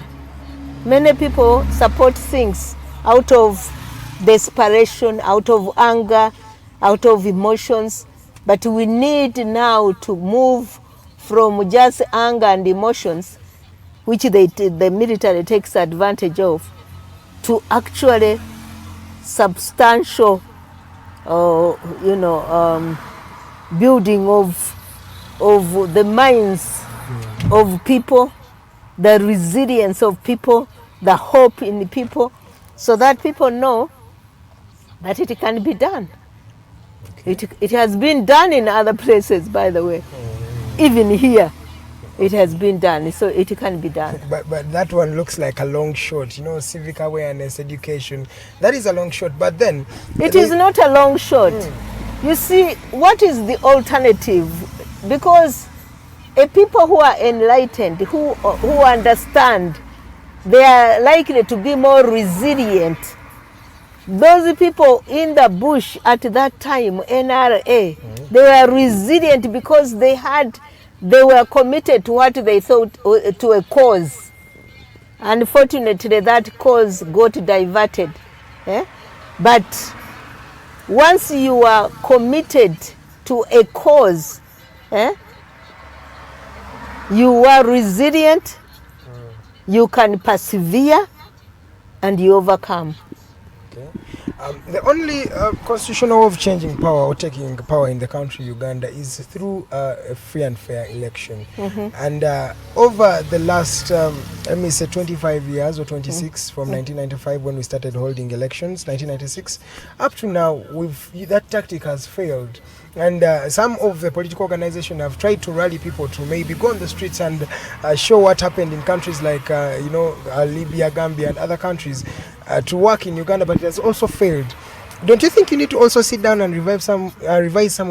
Many people support things out of desperation, out of anger, out of emotions, but we need now to move from just anger and emotions, which the military takes advantage of, to actually substantial, building of the minds of people, the resilience of people, the hope in the people, so that people know that it can be done. Okay. It has been done in other places, by the way. Even here, it has been done, so it can be done. But that one looks like a long shot, civic awareness, education. That is a long shot, but then... It is not a long shot. You see, what is the alternative? Because people who are enlightened, who understand, they are likely to be more resilient. Those people in the bush at that time, NRA, they were resilient because they were committed to what they thought, to a cause. Unfortunately, that cause got diverted. But once you are committed to a cause, you are resilient, you can persevere, and you overcome. Okay. The only constitutional way of changing power or taking power in the country, Uganda, is through a free and fair election. And over the last, let me say 25 years or 26, from 1995 when we started holding elections, 1996, up to now, that tactic has failed. And some of the political organizations have tried to rally people to maybe go on the streets and show what happened in countries like, Libya, Gambia, and other countries to work in Uganda, but it has also failed. Don't you think you need to also sit down and revise some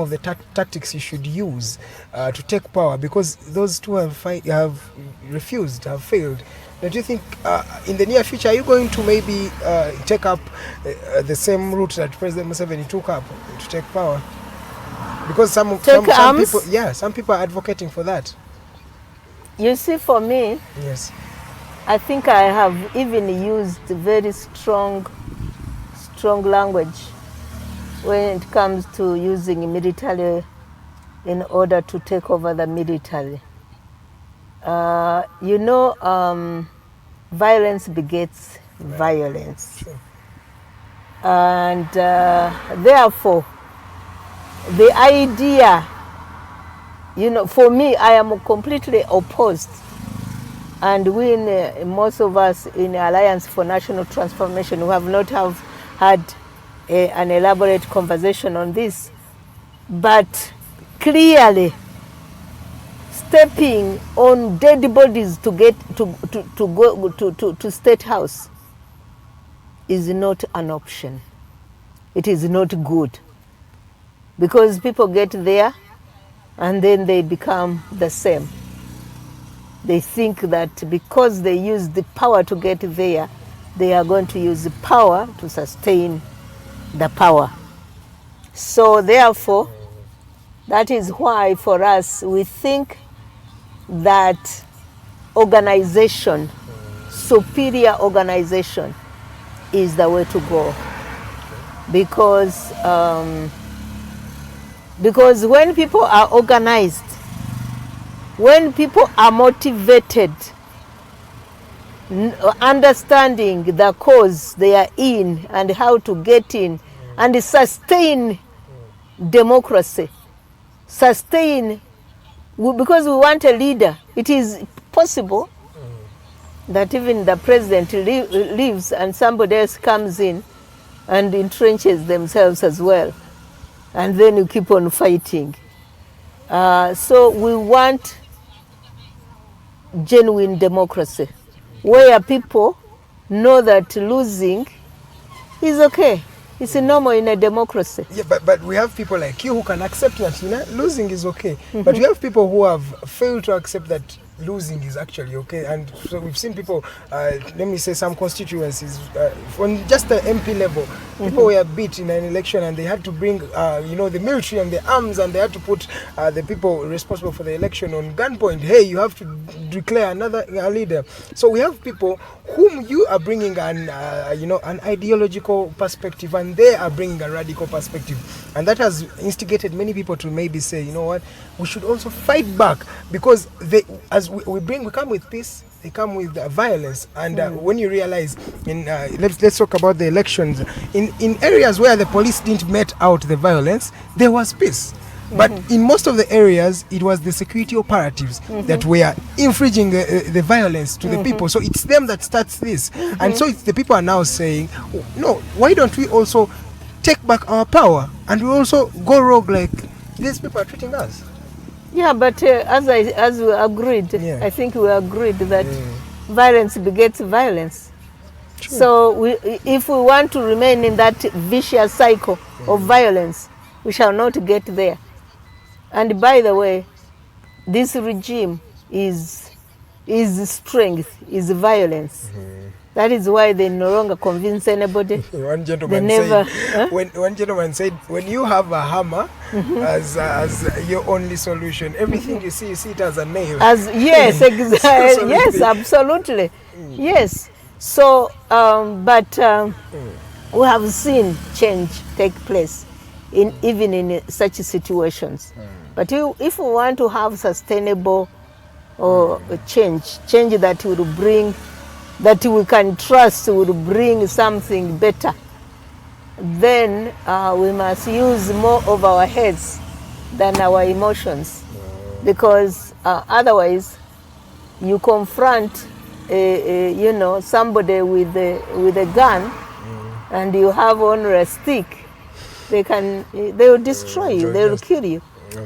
of the tactics you should use to take power? Because those two have failed. Don't you think in the near future, are you going to maybe take up the same route that President Museveni took up to take power? Because some people are advocating for that. You see, for me, yes, I think I have even used very strong language when it comes to using military in order to take over the military. Violence begets violence. Sure. And therefore, the idea, for me, I am completely opposed. And we, most of us in Alliance for National Transformation, who have not had an elaborate conversation on this, but clearly stepping on dead bodies to get to go to State House is not an option. It is not good, because people get there and then they become the same. They think that because they use the power to get there, they are going to use the power to sustain the power. So therefore, that is why for us, we think that organization, superior organization, is the way to go. Because when people are organized, when people are motivated, understanding the cause they are in and how to get in and sustain democracy, because we want a leader. It is possible that even the president leaves and somebody else comes in and entrenches themselves as well, and then you keep on fighting. So we want genuine democracy, where people know that losing is okay. It's normal in a democracy. Yeah, but we have people like you who can accept that, losing is okay. But we have people who have failed to accept that losing is actually okay. And so we've seen people, let me say some constituencies, on just the MP level, people were beat in an election and they had to bring, the military and the arms, and they had to put the people responsible for the election on gunpoint. Hey, you have to declare another leader. So we have people whom you are bringing an ideological perspective, and they are bringing a radical perspective. And that has instigated many people to maybe say, you know what, we should also fight back, because we come with peace, they come with violence. And when you realize, let's talk about the elections, in areas where the police didn't met out the violence, there was peace. But in most of the areas, it was the security operatives that were infringing the violence to the people. So it's them that starts this. And so the people are now saying, no, why don't we also take back our power and we also go rogue like these people are treating us? Yeah, but as we agreed, I think we agreed that violence begets violence. True. So if we want to remain in that vicious cycle of violence, we shall not get there. And by the way, this regime is strength, is violence. That is why they no longer convince anybody. One gentleman said, when you have a hammer as your only solution, everything you see it as a nail. Yes, exactly. Yes, absolutely. Yes. So, we have seen change take place even in such situations. But if we want to have sustainable change that will bring, that we can trust will bring something better then we must use more of our heads than our emotions, because otherwise you confront somebody with a gun and you have only a stick, they will destroy you, they will kill you,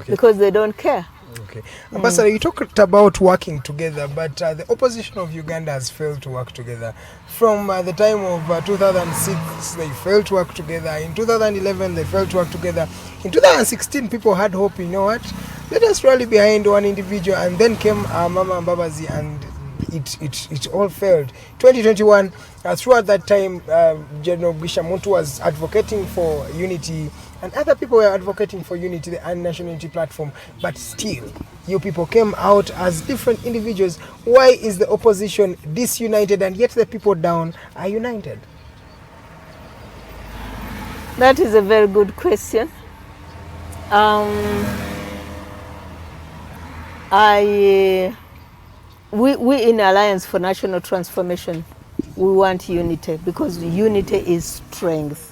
because they don't care. Okay. Ambassador, you talked about working together, but the opposition of Uganda has failed to work together. From the time of 2006, they failed to work together. In 2011, they failed to work together. In 2016, people had hope, you know what? Let us rally behind one individual, and then came Mama Mbabazi, and it all failed. 2021, throughout that time, General Gishamuntu was advocating for unity, and other people were advocating for unity, the National Unity Platform, but still, you people came out as different individuals. Why is the opposition disunited and yet the people down are united? That is a very good question. We in Alliance for National Transformation, we want unity, because unity is strength.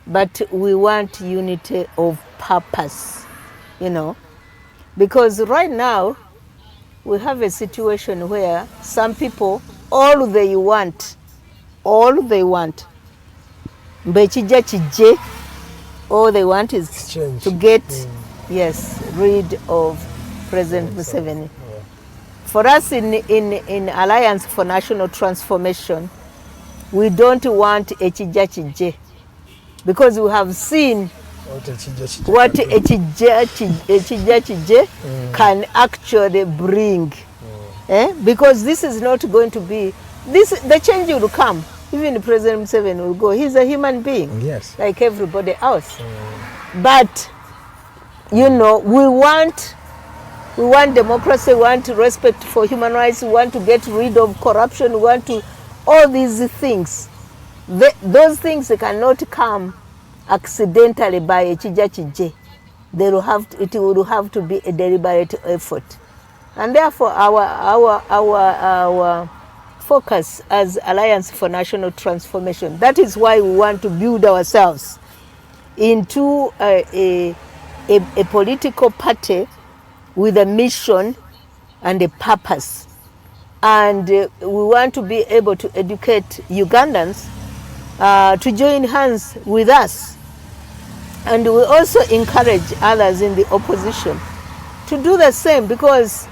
But we want unity of purpose, because right now we have a situation where some people, all they want, all they want is Change. to get, rid of President Museveni. For us in Alliance for National Transformation, we don't want a chije, because we have seen what a chije can actually bring. Because this is not going to be, the change will come. Even President Museveni will go. He's a human being, like everybody else. But, we want democracy, we want respect for human rights, we want to get rid of corruption, we want to, all these things. Those things cannot come accidentally by a chije. It will have to be a deliberate effort. And therefore our focus as Alliance for National Transformation, that is why we want to build ourselves into a political party with a mission and a purpose. And we want to be able to educate Ugandans to join hands with us. And we also encourage others in the opposition to do the same, because,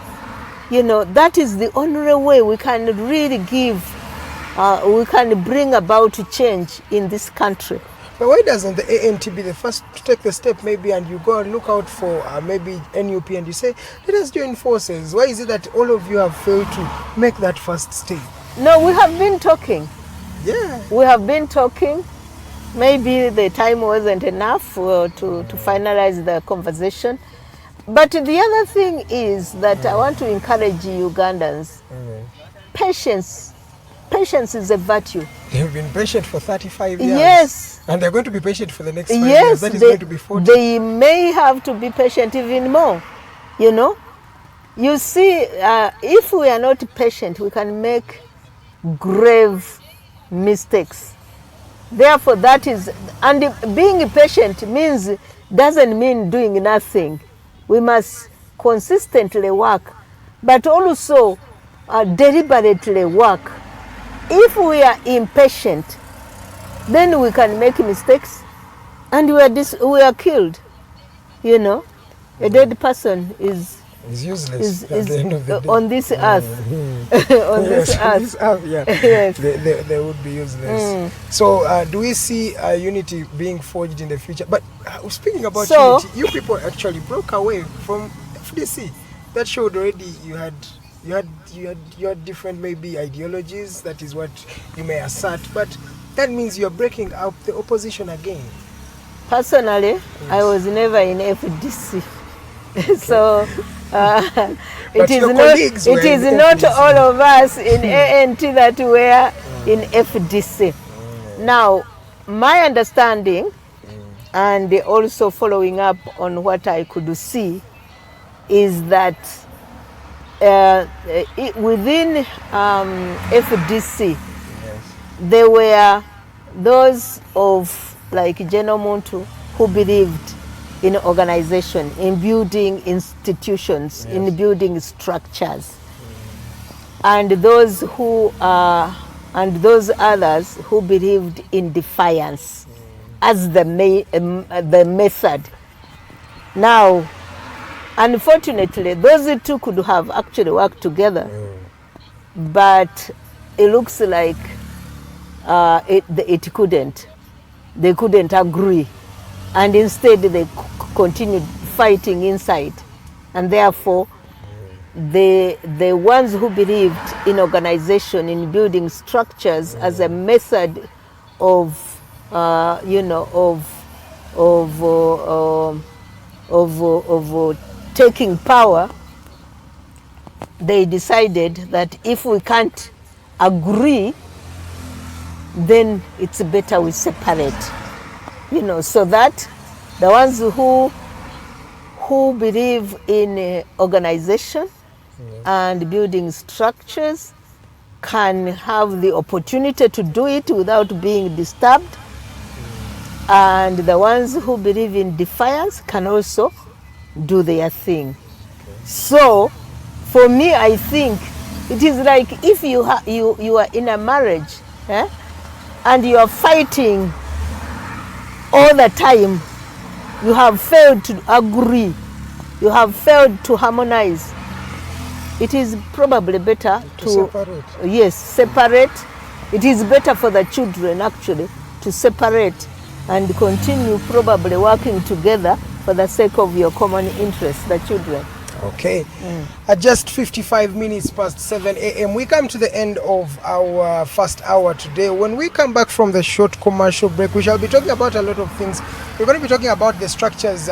that is the only way we can really we can bring about change in this country. But why doesn't the ANT be the first to take the step, maybe, and you go and look out for maybe NUP and you say, let us join forces? Why is it that all of you have failed to make that first step? No, we have been talking. Yeah. We have been talking. Maybe the time wasn't enough to finalize the conversation. But the other thing is that I want to encourage Ugandans. Patience. Patience is a virtue. They've been patient for 35 years. Yes. And they're going to be patient for the next 5 years. That is going to be 40. They may have to be patient even more, You see, if we are not patient, we can make grave mistakes. Therefore, that is, and being patient doesn't mean doing nothing. We must consistently work, but also deliberately work. If we are impatient, then we can make mistakes, and we are killed. A dead person is useless at the end of the day. On this earth. On this earth. Yes. They would be useless. So do we see unity being forged in the future? But speaking about unity, you people actually broke away from FDC. That showed already you had different maybe ideologies. That is what you may assert. But that means you are breaking up the opposition again. Personally, I was never in FDC. So it is not all of us in ANT that were in FDC. Now, my understanding, and also following up on what I could see, is that within FDC, there were those of like General Muntu, who believed in organization, in building institutions, in building structures. And those who and those others who believed in defiance as the method. Now, unfortunately, those two could have actually worked together, but it looks like it couldn't. They couldn't agree, and instead they continued fighting inside, and therefore the ones who believed in organization, in building structures as a method of taking power, they decided that if we can't agree, then it's better we separate, so that the ones who believe in organization and building structures can have the opportunity to do it without being disturbed, and the ones who believe in defiance can also do their thing. So for me, I think it is like if you are in a marriage, and you are fighting all the time, you have failed to agree, you have failed to harmonize. It is probably better to separate. Yes, separate. It is better for the children actually to separate and continue probably working together for the sake of your common interest, the children. Okay. At just 55 minutes past 7 a.m., we come to the end of our first hour today. When we come back from the short commercial break, we shall be talking about a lot of things. We're going to be talking about the structures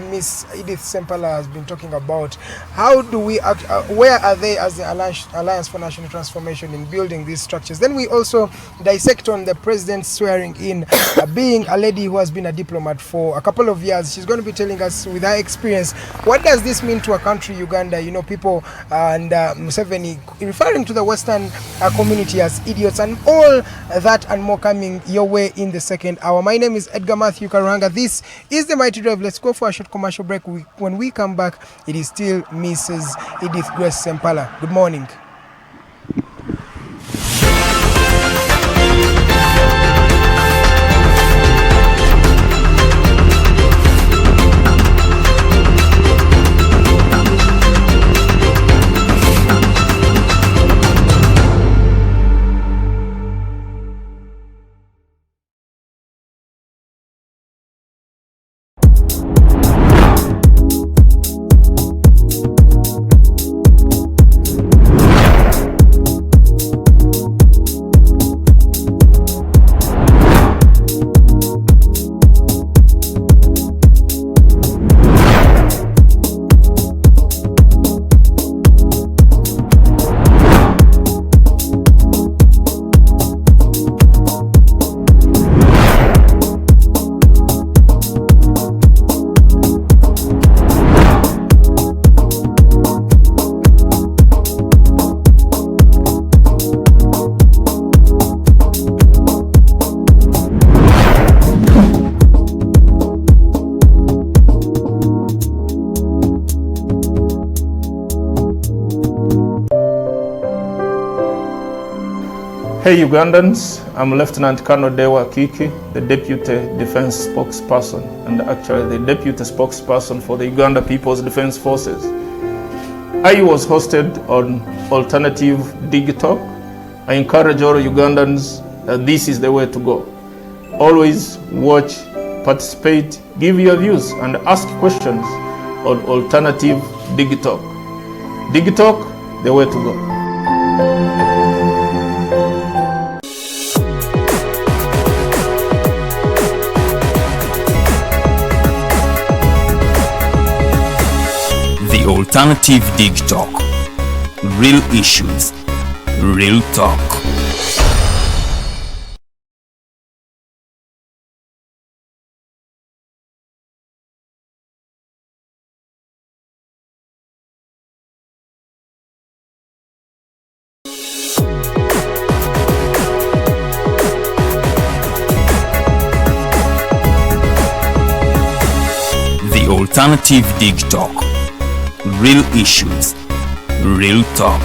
Miss Edith Ssempala has been talking about. How do we, where are they as the Alliance for National Transformation in building these structures? Then we also dissect on the president's swearing in, being a lady who has been a diplomat for a couple of years. She's going to be telling us with her experience, what does this mean to a country, Uganda? People and Museveni referring to the Western community as idiots, and all that and more coming your way in the second hour. My name is Edgar Matthew Karuhanga. This is the Mighty Drive. Let's go for a short commercial break. When we come back, it is still Mrs. Edith Grace Ssempala. Good morning. Hey Ugandans, I'm Lieutenant Colonel Dewa Kiki, the Deputy Defense Spokesperson and actually the Deputy Spokesperson for the Uganda People's Defense Forces. I was hosted on Alternative Digitalk. I encourage all Ugandans that this is the way to go. Always watch, participate, give your views and ask questions on Alternative Digitalk. Digitalk, the way to go. Alternative Dig Talk. Real issues, real talk. Alternative Dig Talk. Real issues, real talk.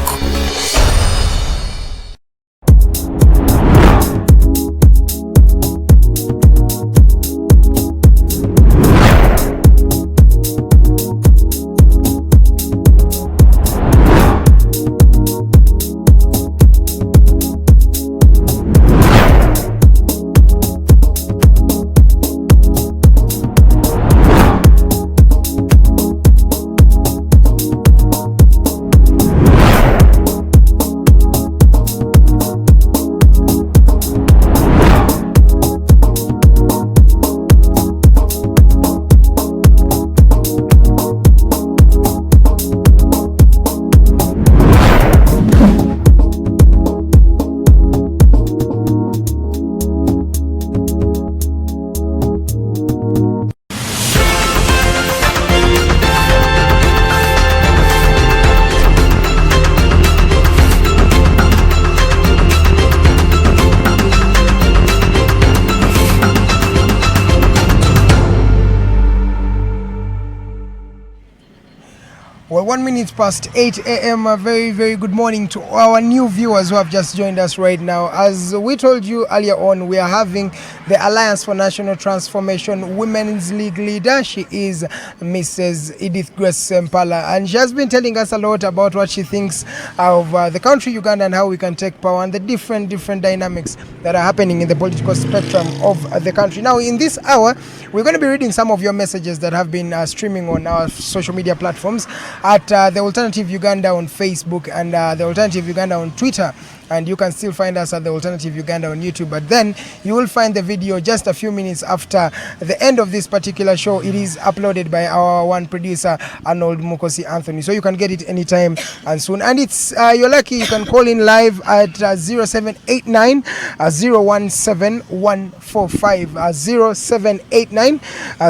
Well, 1 minute past 8 a.m. A very, very good morning to our new viewers who have just joined us right now. As we told you earlier on, we are having the Alliance for National Transformation Women's League leader. She is Mrs. Edith Grace Ssempala, and she has been telling us a lot about what she thinks of the country Uganda and how we can take power and the different dynamics that are happening in the political spectrum of the country. Now, in this hour, we're going to be reading some of your messages that have been streaming on our social media platforms at The Alternative Uganda on Facebook and The Alternative Uganda on Twitter. And you can still find us at The Alternative Uganda on YouTube. But then you will find the video just a few minutes after the end of this particular show. It is uploaded by our one producer, Arnold Mukosi Anthony. So you can get it anytime and soon. And it's you're lucky, you can call in live at 0789 017 145. 0789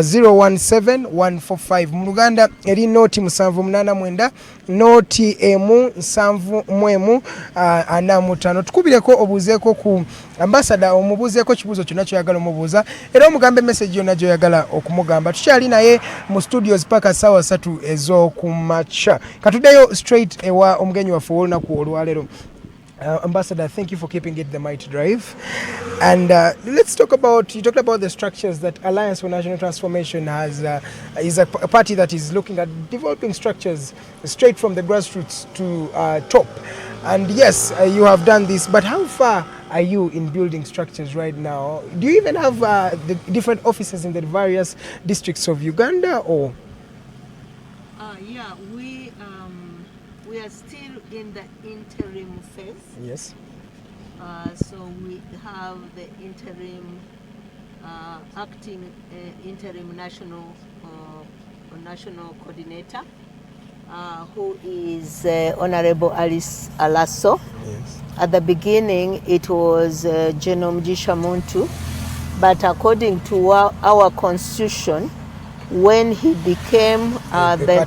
017 145. Mu Luganda eri noti musanvu munana mwenda noti emu nsanvu mwemu anamutano. Tukubireko obuzeeko ku ambassador omubuzeeko kibuzo kyonna kyoyagala omubuuza era omugambe message yonna gyoyagala okumugamba. Tukyali naye mu studios paka sawa 3 ez'okumakya. Katuddeyo straight ewa omugenyi waffe olunaku olwaleero. Ambassador, thank you for keeping it the mighty drive. And let's talk about, you talked about the structures that Alliance for National Transformation has, is a party that is looking at developing structures straight from the grassroots to top. And yes, you have done this, but how far are you in building structures right now? Do you even have the different offices in the various districts of Uganda, or? Yeah, we are still in the interim phase. Yes. So we have the interim, acting interim national coordinator, who is Honorable Alice Alaso. Yes. At the beginning, it was General Mjisha Muntu, but according to our constitution, when he became the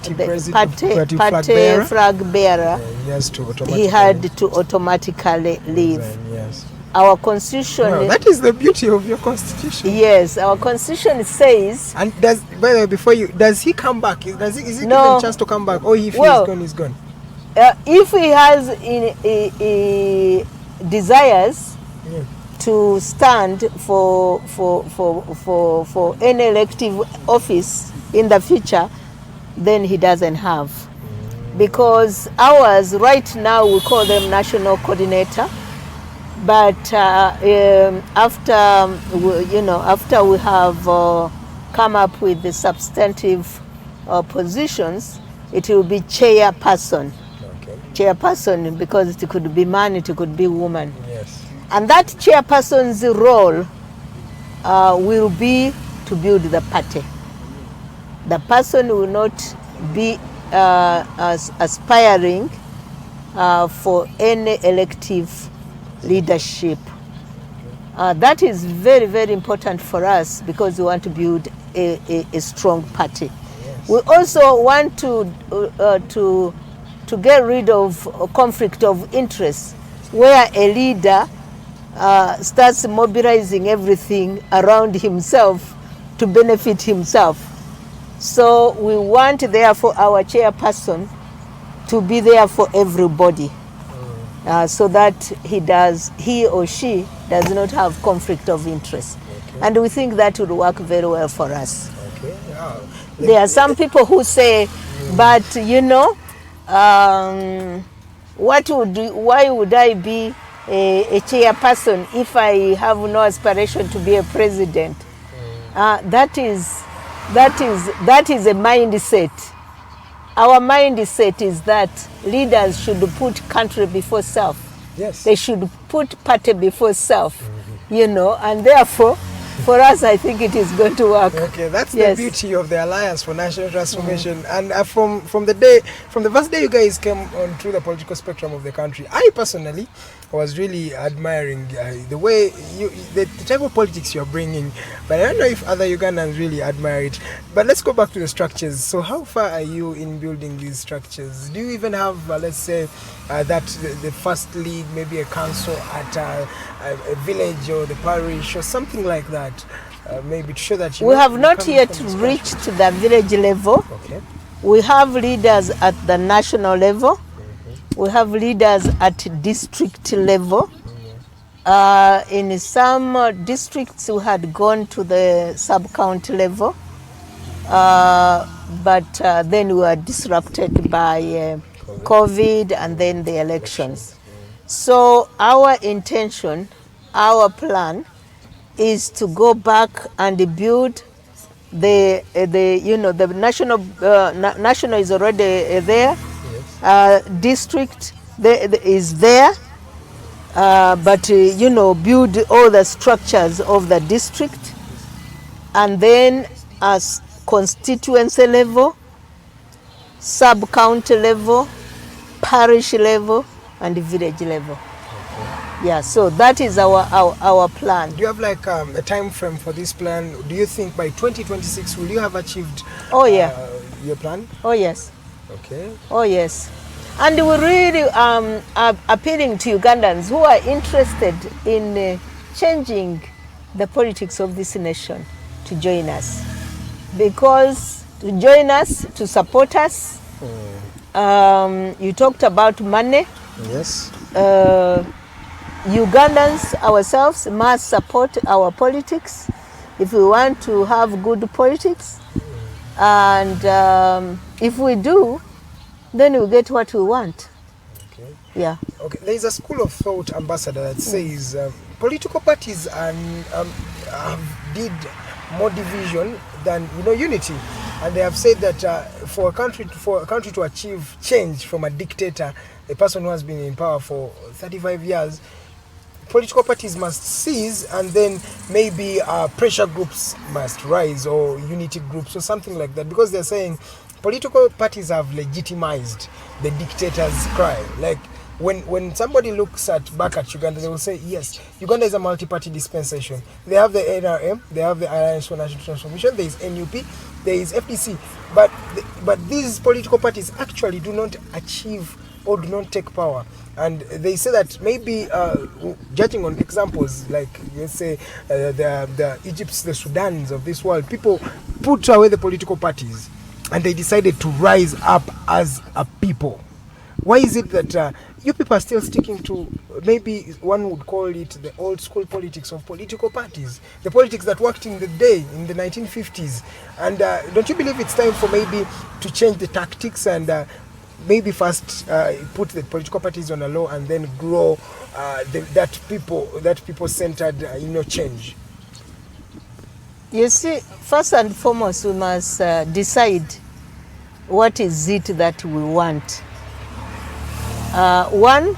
party flag bearer, he had to automatically leave. Yes. Our constitution. Wow, that is the beauty of your constitution. Yes, our constitution says. And does, by the way, before you, does he come back? Is he given a chance to come back, or if he's gone? If he has desires to stand for any elective office in the future, then he doesn't have. Because ours right now, we call them national coordinator, but after we have come up with the substantive positions, it will be chairperson. Okay. Chairperson, because it could be man, it could be woman. Yes. And that chairperson's role will be to build the party. The person will not be aspiring for any elective leadership. That is very, very important for us because we want to build a strong party. Yes. We also want to get rid of conflict of interest, where a leader starts mobilizing everything around himself to benefit himself. So we want, therefore, our chairperson to be there for everybody, so that he or she does not have conflict of interest. Okay. And we think that would work very well for us. Okay. Yeah. There are some people who say, but you know, why would I be a chairperson if I have no aspiration to be a president? That is a mindset. Our mindset is that leaders should put country before self. Yes. They should put party before self, you know, and therefore, for us, I think it is going to work. Okay, that's Yes. the beauty of the Alliance for National Transformation. And from the first day you guys came on through the political spectrum of the country, I personally was really admiring the way the type of politics you're bringing. But I don't know if other Ugandans really admire it. But let's go back to the structures. So how far are you in building these structures? Do you even have, let's say, the first lead, maybe a council at a village or the parish or something like that? Maybe to show that we have not yet reached the village level. Okay. We have leaders at the national level. We have leaders at district level. In some districts, we had gone to the sub-county level, but then we were disrupted by COVID and then the elections. So our intention, our plan, is to go back and build the national is already there. District is there, but build all the structures of the district, and then as constituency level, sub-county level, parish level, and village level. Yeah, so that is our plan. Do you have like a time frame for this plan? Do you think by 2026 will you have achieved your plan? Oh yes. Okay. Oh yes. And we're really appealing to Ugandans who are interested in changing the politics of this nation to join us. Because to join us, to support us, you talked about money. Yes. Ugandans ourselves must support our politics if we want to have good politics. And if we do, then we get what we want. Okay. Yeah. Okay. There is a school of thought, Ambassador, that says political parties did more division than unity, and they have said that for a country to achieve change from a dictator, a person who has been in power for 35 years, political parties must cease, and then maybe pressure groups must rise, or unity groups or something like that, because they're saying political parties have legitimized the dictator's cry. Like when somebody looks back at Uganda, they will say, yes, Uganda is a multi-party dispensation. They have the NRM, they have the Alliance for National Transformation, there is NUP, there is FDC, but these political parties actually do not achieve or do not take power. And they say that maybe, judging on examples like, let's say, the Egypts, the Sudans of this world, people put away the political parties and they decided to rise up as a people. Why is it that you people are still sticking to, maybe one would call it the old school politics of political parties, the politics that worked in the day, in the 1950s? And don't you believe it's time for maybe to change the tactics and maybe first put the political parties on a low and then grow that people-centered change? You see, first and foremost, we must decide what is it that we want. One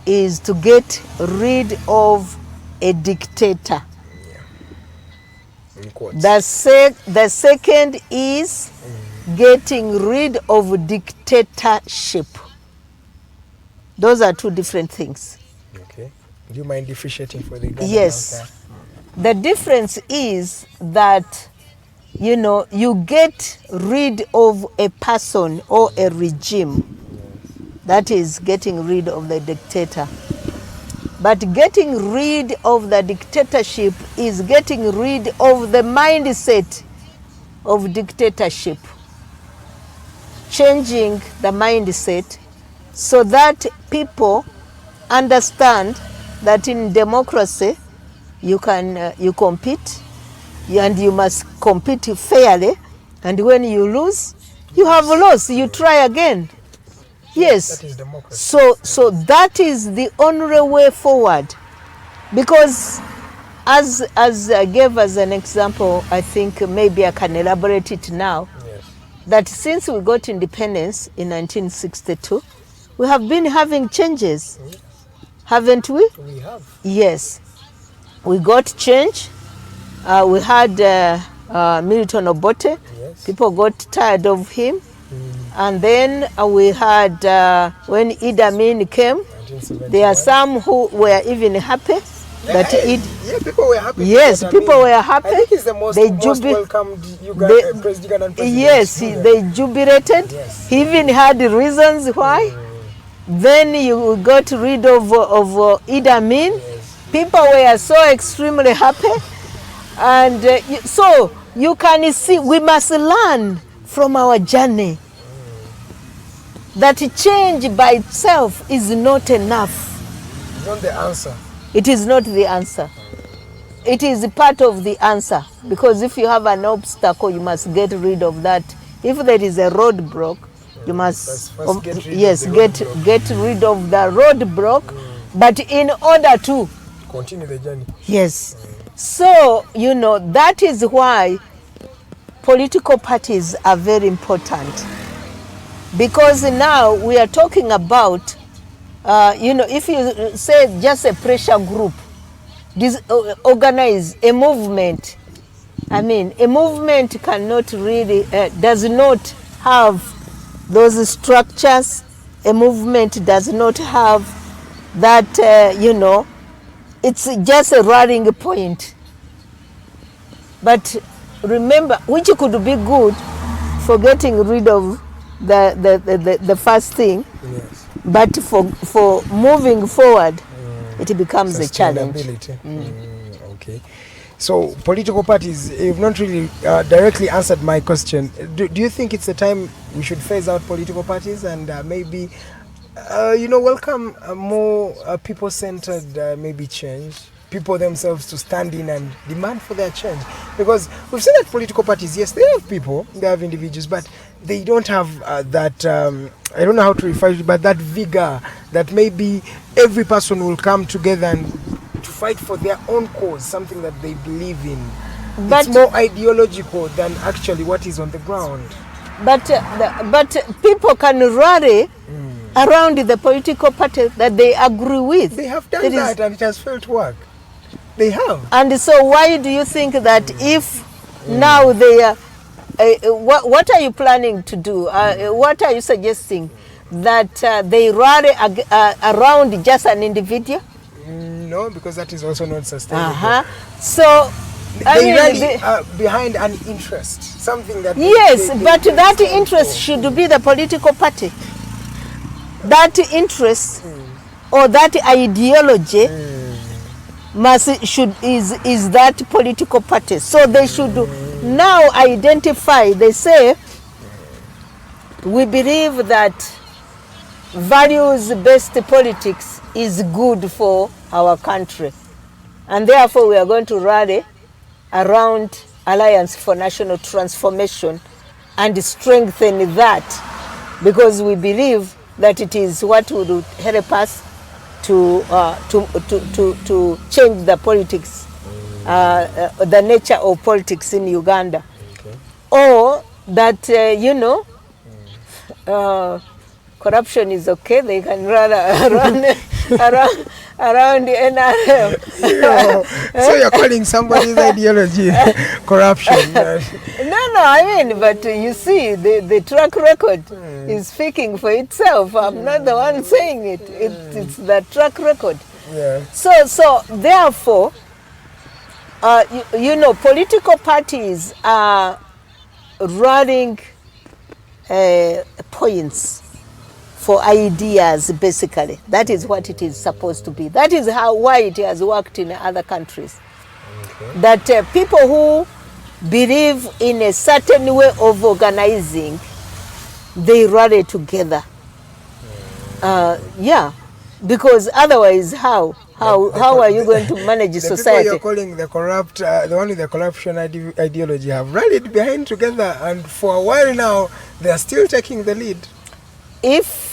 is to get rid of a dictator. The second is getting rid of dictatorship. Those are two different things. Okay. Do you mind differentiating for the Ugandans? Yes. The difference is that, you get rid of a person or a regime. That is getting rid of the dictator. But getting rid of the dictatorship is getting rid of the mindset of dictatorship, changing the mindset so that people understand that in democracy you compete and you must compete fairly, and when you lose, you have lost, you try again. Yes. That is democracy. So that is the only way forward, because as I gave as an example, I think maybe I can elaborate it now. Yes. That since we got independence in 1962, we have been having changes, haven't we? We have. Yes, we got change. We had Milton Obote. Yes. People got tired of him. And then we had, when Idi Amin came, 1971. there are some who were even happy that People were happy. Yes, with people Amin. were happy. I think he's the most They welcomed president. Yes, they jubilated. Yes. He even had reasons why. Then you got rid of Idi Amin. Yes. People were so extremely happy. And so you can see, we must learn from our journey that change by itself is not enough. It's not the answer. It is not the answer. It is part of the answer, because if you have an obstacle, you must get rid of that. If there is a roadblock, you must First get rid yes, of the get roadblock. get rid of the roadblock, but in order to Continue the journey. yes. So you know that is why political parties are very important, because now we are talking about you know, if you say just a pressure group, organize a movement. I mean, a movement cannot really, does not have those structures. A movement does not have that, you know, it's just a rallying point. But remember, which could be good for getting rid of the first thing, Yes. but for moving forward, it becomes a challenge. Sustainability. Okay. So political parties, you've not really directly answered my question. Do you think it's the time we should phase out political parties and maybe, you know, welcome more people-centered maybe change? People themselves to stand in and demand for their change, because we've seen that political parties, yes, they have people, they have individuals, but they don't have that I don't know how to refer to it, but that vigor that maybe every person will come together and to fight for their own cause, something that they believe in. But it's more ideological than actually what is on the ground. but people can rally around the political party that they agree with. They have done It is- that and it has failed to work. They have. And so why do you think that if now they are, what are you planning to do? What are you suggesting? That they rally around just an individual? No, because that is also not sustainable. So, I They mean, rally behind an interest, something that yes, they but that stand interest for. should be the political party. That interest or that ideology is that political party. So they should now identify, they say, we believe that values-based politics is good for our country. And therefore we are going to rally around Alliance for National Transformation and strengthen that, because we believe that it is what would help us to change the politics, the nature of politics in Uganda. Okay. Or that, you know, corruption is okay, they can run around the NRM. So you're calling somebody's ideology corruption? No, I mean, but you see, the track record is speaking for itself. I'm not the one saying it. It's the track record. Yeah. So therefore, you know, political parties are running points for ideas, basically. That is what it is supposed to be. That is why it has worked in other countries. Okay. That people who believe in a certain way of organizing, they rally together. Yeah, because otherwise how are you going to manage society? The people you're calling the corrupt, the one with the corruption ideology have rallied behind together, and for a while now, they are still taking the lead. If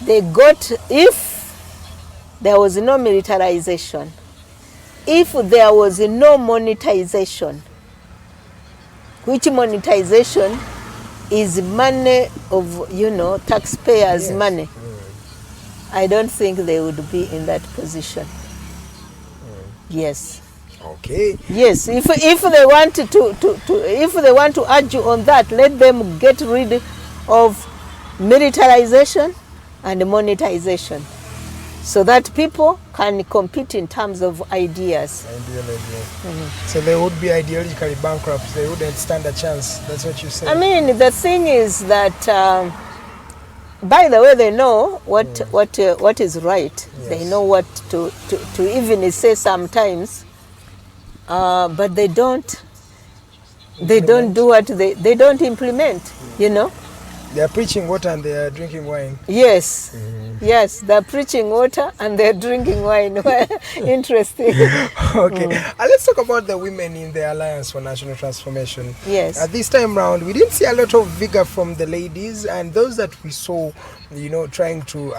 there was no militarization, if there was no monetization, which monetization is money of, taxpayers' money, I don't think they would be in that position. Yes. Okay. Yes. If they want if they want to argue on that, let them get rid of militarization and monetization, so that people can compete in terms of ideas. So they would be ideologically bankrupt. They wouldn't stand a chance. That's what you say. I mean, the thing is that, by the way, they know what is right. Yes. They know what to even say sometimes, but they don't. They don't do what they don't implement. They are preaching water and they are drinking wine. Yes, yes, they're preaching water and they're drinking wine. Interesting. Okay, let's talk about the women in the Alliance for National Transformation. Yes. This time round, we didn't see a lot of vigor from the ladies, and those that we saw, trying to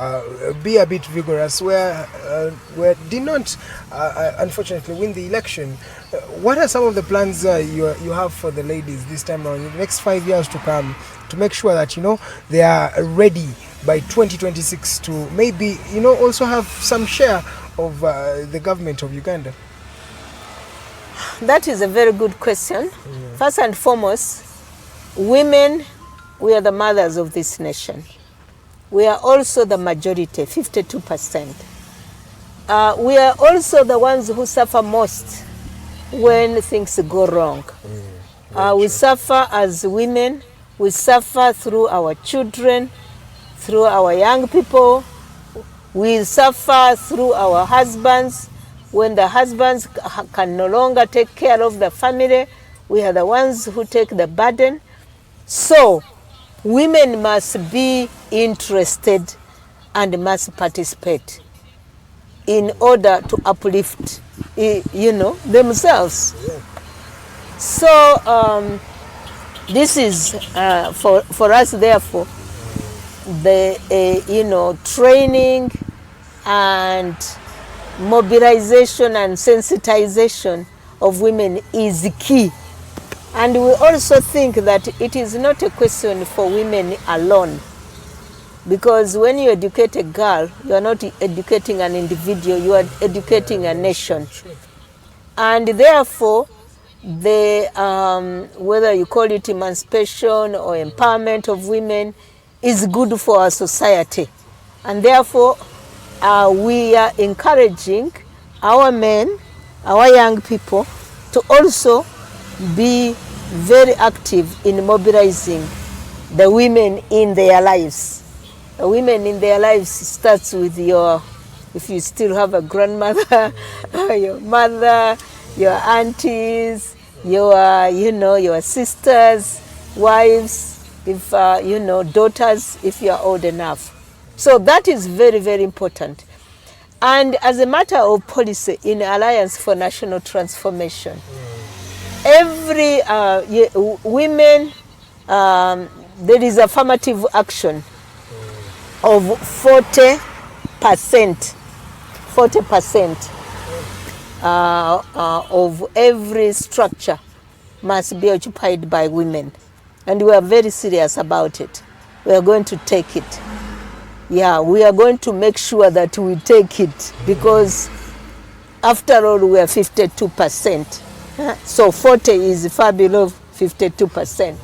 be a bit vigorous, did not, unfortunately, win the election. What are some of the plans you have for the ladies this time around in the next 5 years to come, to make sure that they are ready by 2026 to maybe also have some share of the government of Uganda? That is a very good question. First and foremost, women, we are the mothers of this nation. We are also the majority, 52%. We are also the ones who suffer most when things go wrong. We suffer as women. We suffer through our children, through our young people. We suffer through our husbands. When the husbands can no longer take care of the family, we are the ones who take the burden. So women must be interested and must participate in order to uplift, themselves. So this is for us, therefore, the training and mobilization and sensitization of women is key. And we also think that it is not a question for women alone, because when you educate a girl, you are not educating an individual, you are educating a nation. And therefore, whether you call it emancipation or empowerment of women, is good for our society. And therefore, we are encouraging our men, our young people, to also be very active in mobilizing the women in their lives. The women in their lives starts with if you still have a grandmother, your mother, your aunties, your sisters, wives, if daughters, if you are old enough. So that is very, very important. And as a matter of policy in Alliance for National Transformation, every women, there is affirmative action of 40%. 40% of every structure must be occupied by women. And we are very serious about it. We are going to take it. Yeah, we are going to make sure that we take it, because after all, we are 52%. So 40 is far below 52%.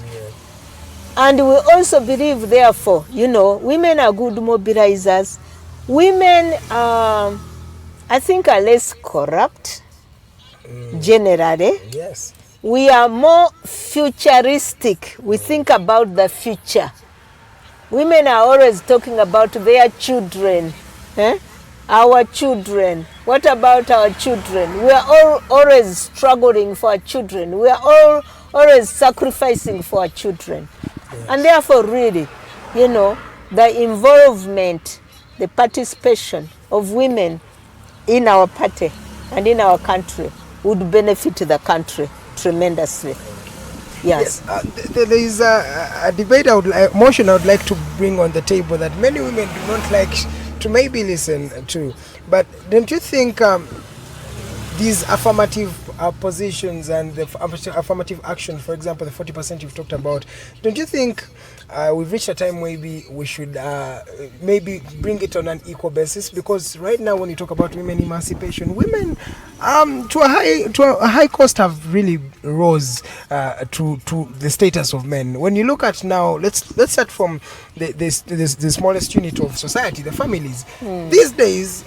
And we also believe, therefore, women are good mobilizers. Women, I think, are less corrupt, generally. Yes. We are more futuristic. We think about the future. Women are always talking about their children, our children, What about our children? We are all always struggling for our children. We are all always sacrificing for our children. Yes. And therefore, really, you know, the involvement, the participation of women in our party and in our country would benefit the country tremendously. Yes. There is a debate, motion I would like to bring on the table that many women do not like to maybe listen to. But don't you think these affirmative positions and the affirmative action, for example, the 40% you've talked about, don't you think we've reached a time maybe we should maybe bring it on an equal basis? Because right now when you talk about women emancipation, women to a high cost have really rose to the status of men. When you look at now, let's start from the smallest unit of society, the families. These days,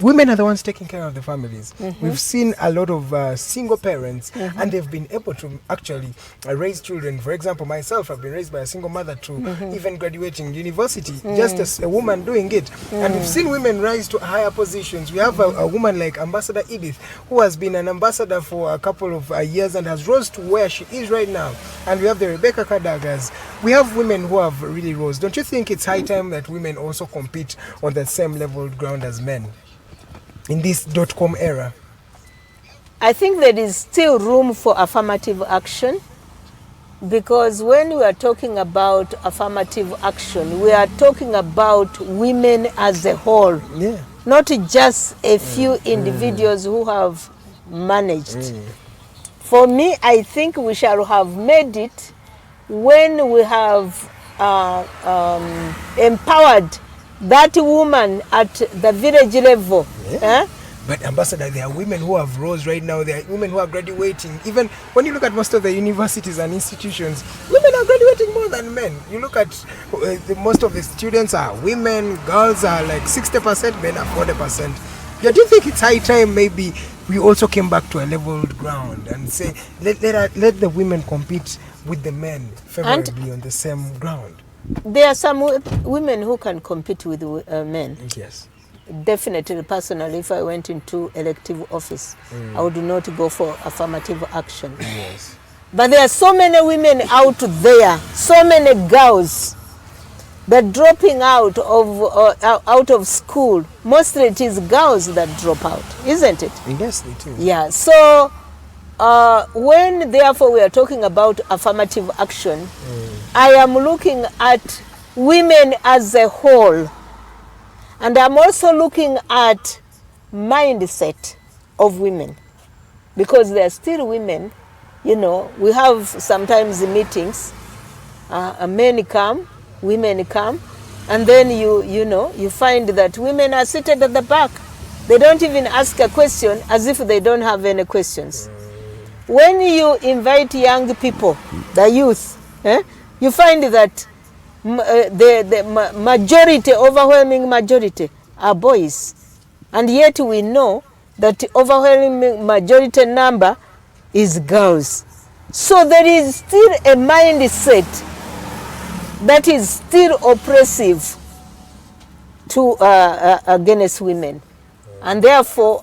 women are the ones taking care of the families. We've seen a lot of single parents, and they've been able to actually raise children. For example, myself, I've been raised by a single mother to even graduating university, just as a woman doing it. And we've seen women rise to higher positions. We have a woman like Ambassador Edith, who has been an ambassador for a couple of years and has rose to where she is right now. And we have the Rebecca Kadagas. We have women who have really rose. Don't you think it's high time that women also compete on the same level ground as men in this .com era? I think there is still room for affirmative action, because when we are talking about affirmative action, we are talking about women as a whole, not just a few individuals who have managed. For me, I think we shall have made it when we have empowered that woman at the village level. But Ambassador, there are women who have rose right now. There are women who are graduating. Even when you look at most of the universities and institutions, women are graduating more than men. You look at most of the students are women, girls are like 60%, men are 40%. Do you think it's high time maybe we also came back to a leveled ground and say, let the women compete with the men favorably on the same ground? There are some women who can compete with men. Yes. Definitely, personally, if I went into elective office, I would not go for affirmative action. Yes. But there are so many women out there, so many girls that dropping out of school. Mostly it is girls that drop out, isn't it? Yes, they do. Yeah. So when therefore we are talking about affirmative action, I am looking at women as a whole. And I'm also looking at mindset of women, because there are still women, you know, we have sometimes meetings, men come, women come, and then you find that women are seated at the back. They don't even ask a question as if they don't have any questions. When you invite young people, the youth, you find that the majority, overwhelming majority, are boys. And yet we know that the overwhelming majority number is girls. So there is still a mindset that is still oppressive to against women. And therefore,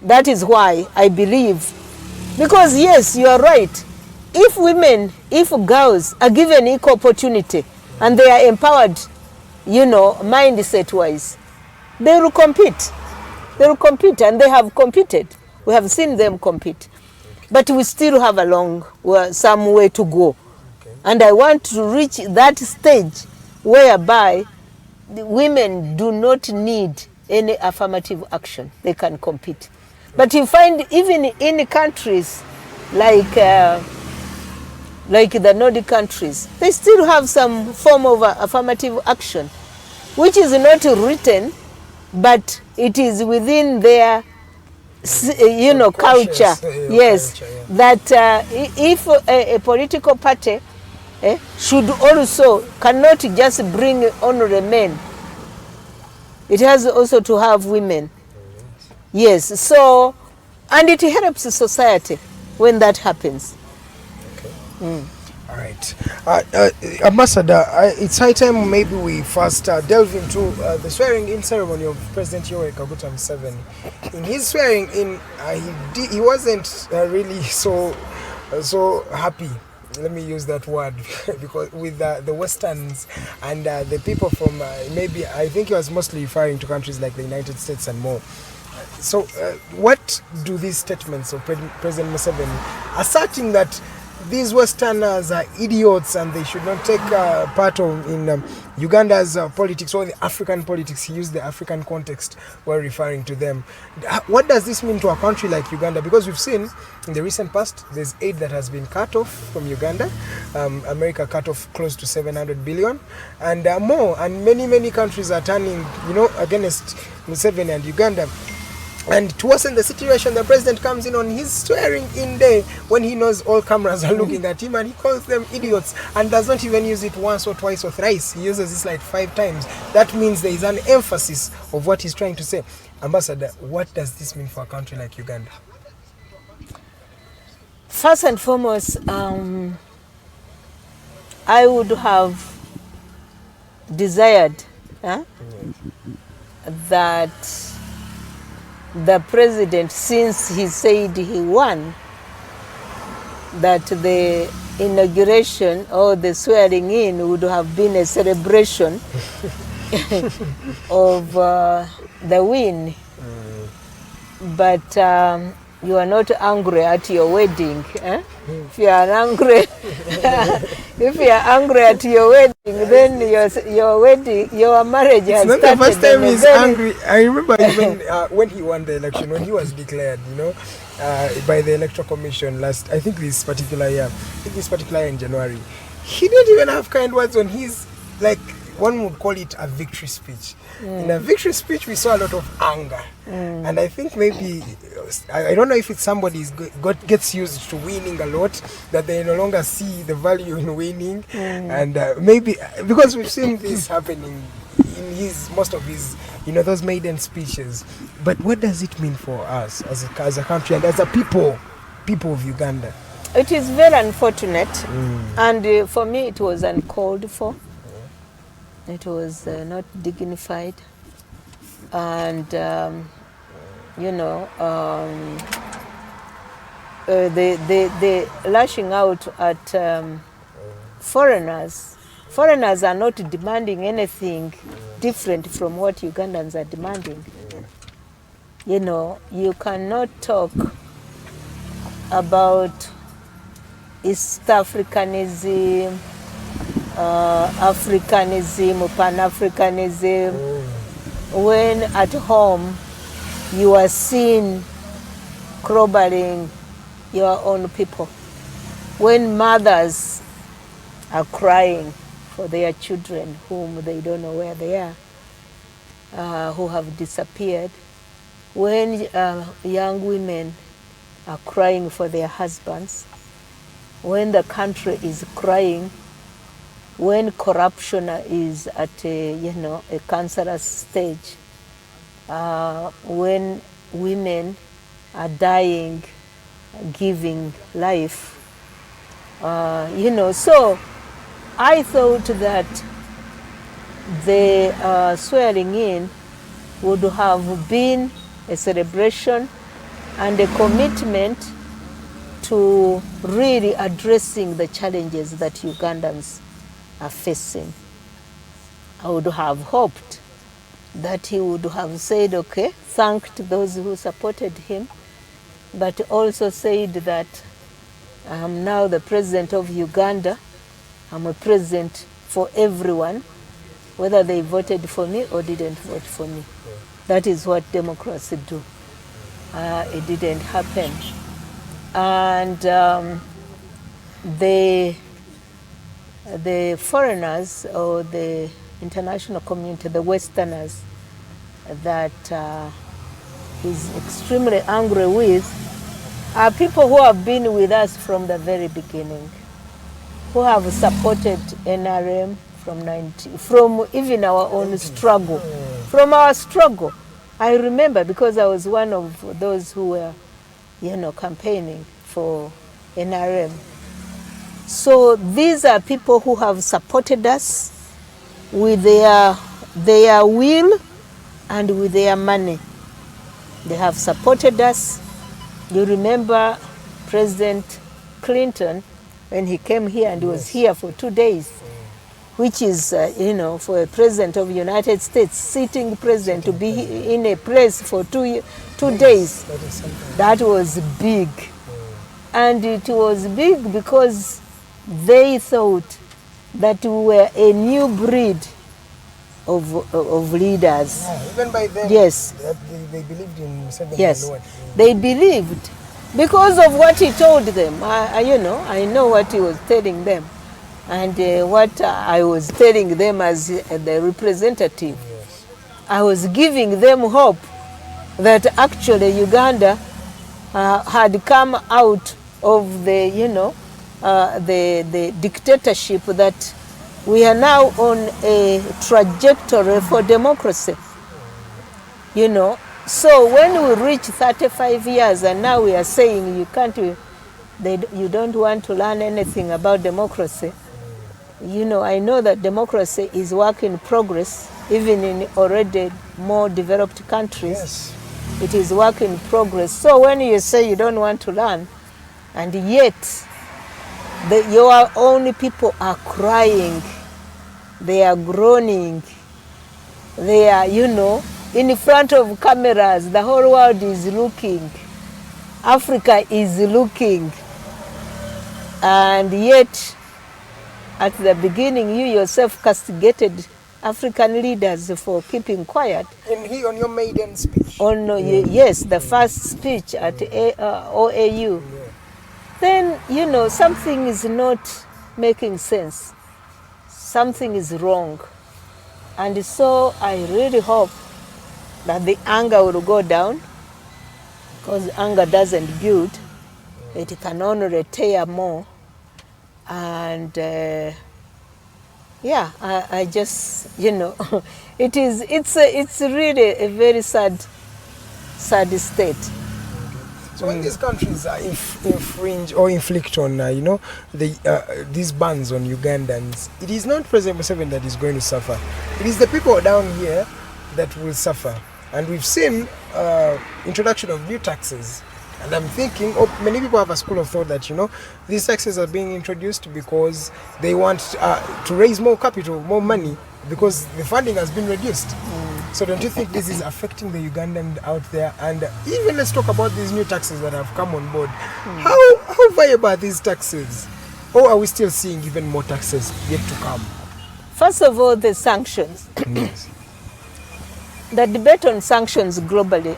that is why I believe, because yes, you are right. If girls are given equal opportunity and they are empowered, you know, mindset-wise, they will compete. They will compete, and they have competed. We have seen them compete. But we still have some way to go. And I want to reach that stage whereby the women do not need any affirmative action. They can compete. But you find even in countries like the Nordic countries, they still have some form of affirmative action, which is not written, but it is within their, you know, culture. Yes, culture, yeah. That if a political party should also cannot just bring only men, it has also to have women. Yes, so, and it helps society when that happens. All right. Ambassador, it's high time maybe we first delve into the swearing-in ceremony of President Yoweri Kaguta Museveni. In his swearing-in, he wasn't really so happy. Let me use that word because with the Westerns and the people from maybe I think he was mostly referring to countries like the United States and more. So, what do these statements of President Museveni asserting that these Westerners are idiots and they should not take part in Uganda's politics or the African politics? He used the African context while referring to them. What does this mean to a country like Uganda? Because we've seen in the recent past, there's aid that has been cut off from Uganda. America cut off close to 700 billion and more. And many countries are turning, against Museveni and Uganda. And to worsen the situation, the president comes in on his swearing-in day when he knows all cameras are looking at him and he calls them idiots and does not even use it once or twice or thrice. He uses this like 5 times. That means there is an emphasis of what he's trying to say. Ambassador, what does this mean for a country like Uganda? First and foremost, I would have desired that the president, since he said he won, that the inauguration or the swearing in would have been a celebration of the win. But you are not angry at your wedding. If you are angry, if you are angry at your wedding, then your marriage has started. It's not the first time he's angry. I remember even when he won the election, when he was declared, by the Electoral Commission last, I think this particular year in January, he didn't even have kind words on his, like, one would call it a victory speech. In a victory speech, we saw a lot of anger. And I think maybe, I don't know if it's somebody gets used to winning a lot, that they no longer see the value in winning. And maybe, because we've seen this happening in most of his, those maiden speeches. But what does it mean for us as a country and as a people of Uganda? It is very unfortunate. And for me, it was uncalled for. It was not dignified, and the lashing out at foreigners. Foreigners are not demanding anything different from what Ugandans are demanding. You cannot talk about East Africanism, Africanism, Pan-Africanism, when at home you are seen clobbering your own people. When mothers are crying for their children whom they don't know where they are, who have disappeared. When young women are crying for their husbands. When the country is crying, when corruption is at a cancerous stage, when women are dying, giving life, so I thought that the swearing in would have been a celebration and a commitment to really addressing the challenges that Ugandans are facing. I would have hoped that he would have said, okay, thanked those who supported him, but also said that I am now the president of Uganda. I'm a president for everyone, whether they voted for me or didn't vote for me. That is what democracy do. It didn't happen. And the foreigners or the international community, the Westerners, that he's extremely angry with, are people who have been with us from the very beginning, who have supported NRM from even our own struggle, from our struggle. I remember because I was one of those who were, campaigning for NRM. So these are people who have supported us with their will and with their money. They have supported us. You remember President Clinton when he came here and was here for 2 days, which is, for a president of the United States, sitting president to be in a place for 2 days. That was big. And it was big because they thought that we were a new breed of leaders. Yeah, even by then, yes, they believed in Museveni. Yes, they believed because of what he told them. I know what he was telling them, and what I was telling them as the representative. Yes. I was giving them hope that actually Uganda had come out of the dictatorship, that we are now on a trajectory for democracy. So when we reach 35 years and now we are saying you don't want to learn anything about democracy, I know that democracy is work in progress, even in already more developed countries. Yes. It is work in progress. So when you say you don't want to learn, and yet your own people are crying, they are groaning, they are, in front of cameras, the whole world is looking, Africa is looking, and yet at the beginning you yourself castigated African leaders for keeping quiet. And on your maiden speech? Yes, the first speech at OAU. Yeah. Then, something is not making sense. Something is wrong. And so I really hope that the anger will go down, because anger doesn't build. It can only tear more. And I just, it's really a very sad state. So when these countries infringe or inflict on, these bans on Ugandans, it is not President Museveni that is going to suffer. It is the people down here that will suffer. And we've seen introduction of new taxes. And I'm thinking, many people have a school of thought that, these taxes are being introduced because they want to raise more capital, more money, because the funding has been reduced. So don't you think this is affecting the Ugandan out there? And even let's talk about these new taxes that have come on board. How viable are these taxes? Or are we still seeing even more taxes yet to come? First of all, the sanctions. Yes. The debate on sanctions globally,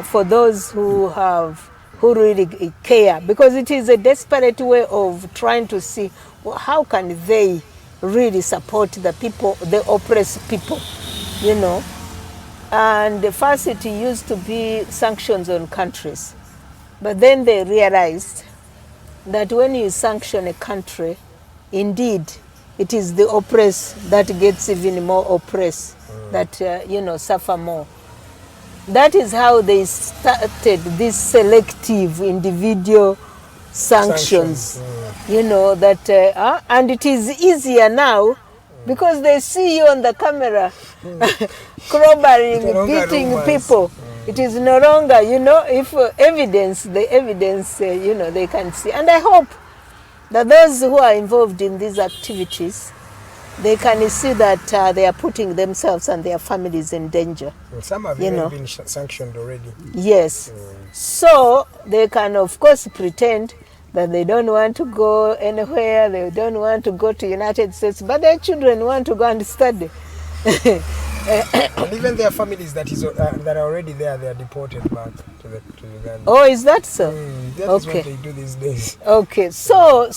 for those who really care, because it is a desperate way of trying to see how can they really support the people, the oppressed people, And first it used to be sanctions on countries, but then they realized that when you sanction a country, indeed, it is the oppressed that gets even more oppressed, that, suffer more. That is how they started this selective individual sanctions. And it is easier now because they see you on the camera, clobbering, beating people. It is no longer, if the evidence, they can see. And I hope that those who are involved in these activities, they can see that they are putting themselves and their families in danger. Well, some have even been sanctioned already. Yes. So they can, of course, pretend that they don't want to go anywhere, they don't want to go to United States, but their children want to go and study. And even their families that are already there, they are deported back to Uganda. Oh, is that so? That is what they do these days. Okay, so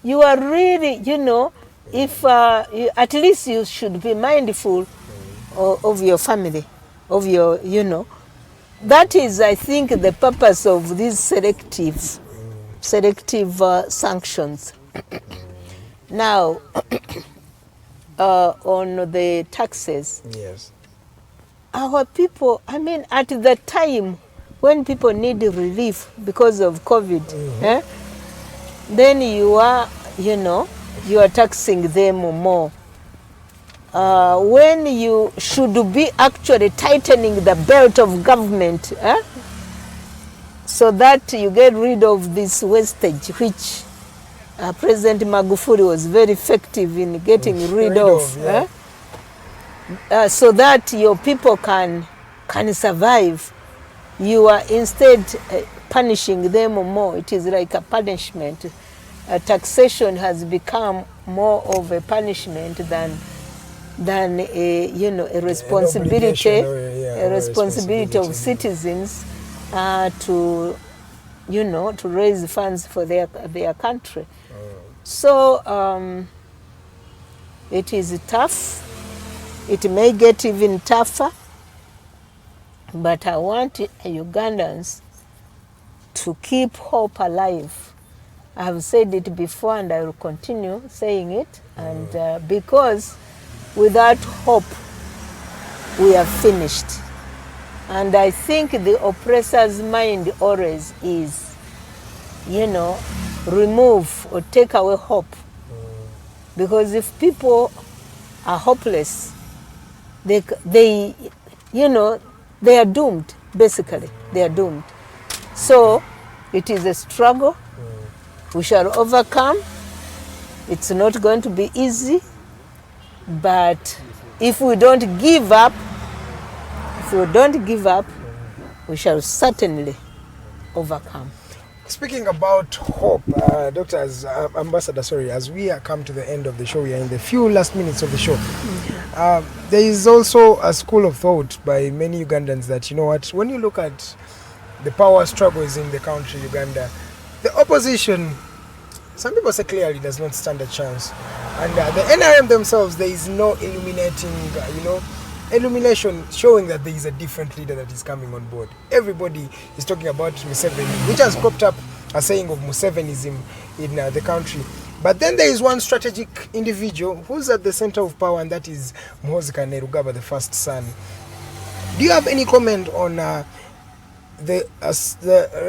you are really, if at least you should be mindful of your family, of your, That is, I think, the purpose of these selective sanctions. Now, on the taxes, yes, our people, at the time when people need relief because of COVID, then you are, you know, you are taxing them more. When you should be actually tightening the belt of government, so that you get rid of this wastage, which President Magufuli was very effective in getting rid of, yeah. So that your people can survive. You are instead punishing them more. It is like a punishment. Taxation has become more of a punishment than a, you know, a responsibility, a responsibility of citizens to, you know, to raise funds for their country. So it is tough. It may get even tougher, but I want Ugandans to keep hope alive. I have said it before and I will continue saying it, and because without hope we are finished. And I think the oppressor's mind always is, you know, remove or take away hope. Because if people are hopeless, they you know, they are doomed, basically. They are doomed. So it is a struggle. We shall overcome. It's not going to be easy, but if we don't give up, we shall certainly overcome. Speaking about hope, Ambassador, as we come to the end of the show, we are in the few last minutes of the show. There is also a school of thought by many Ugandans that, you know what, when you look at the power struggles in the country, Uganda, the opposition, some people say clearly, does not stand a chance. And the NRM themselves, there is no illumination showing that there is a different leader that is coming on board. Everybody is talking about Museveni, which has cropped up a saying of Musevenism in the country. But then there is one strategic individual who's at the center of power, and that is Muhoozi Kainerugaba, the first son. Do you have any comment on the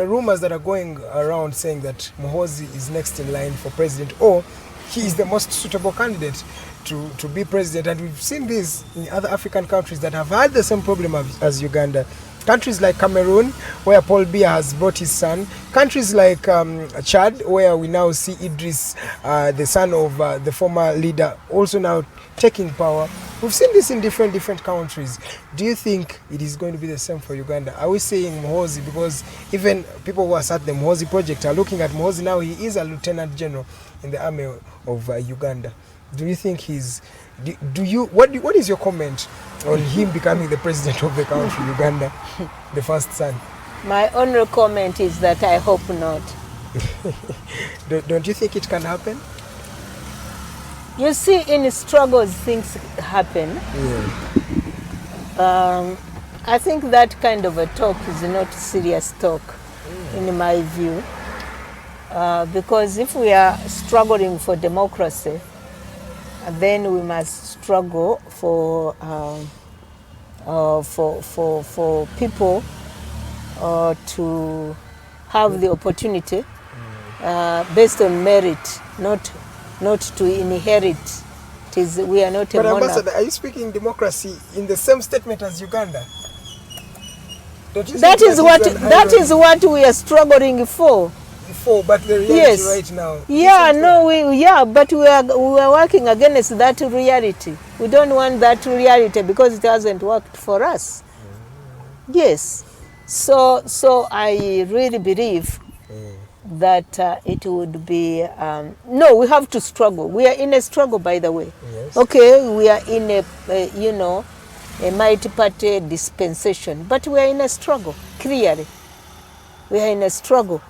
rumors that are going around saying that Muhoozi is next in line for president, or he is the most suitable candidate to be president? And we've seen this in other African countries that have had the same problem as Uganda. Countries like Cameroon, where Paul Biya has brought his son. Countries like Chad, where we now see Idris, the son of the former leader, also now taking power. We've seen this in different countries. Do you think it is going to be the same for Uganda? Are we saying Muhoozi, because even people who are at the Muhoozi project are looking at Muhoozi now, he is a lieutenant general in the army of Uganda. Do you think what is your comment on him becoming the president of the country, Uganda, the first son? My only comment is that I hope not. Don't you think it can happen? You see, in struggles, things happen. Yeah. I think that kind of a talk is not serious talk, in my view. Because if we are struggling for democracy, then we must struggle for people to have the opportunity based on merit, not to inherit. We are not a monarch. But Ambassador, are you speaking democracy in the same statement as Uganda? That is what we are struggling for. But the reality right now. But we are working against that reality. We don't want that reality because it hasn't worked for us. Yes. So I really believe that it would be we have to struggle. We are in a struggle, by the way. Yes. Okay, we are in a multi-party dispensation, but we are in a struggle. Clearly, we are in a struggle.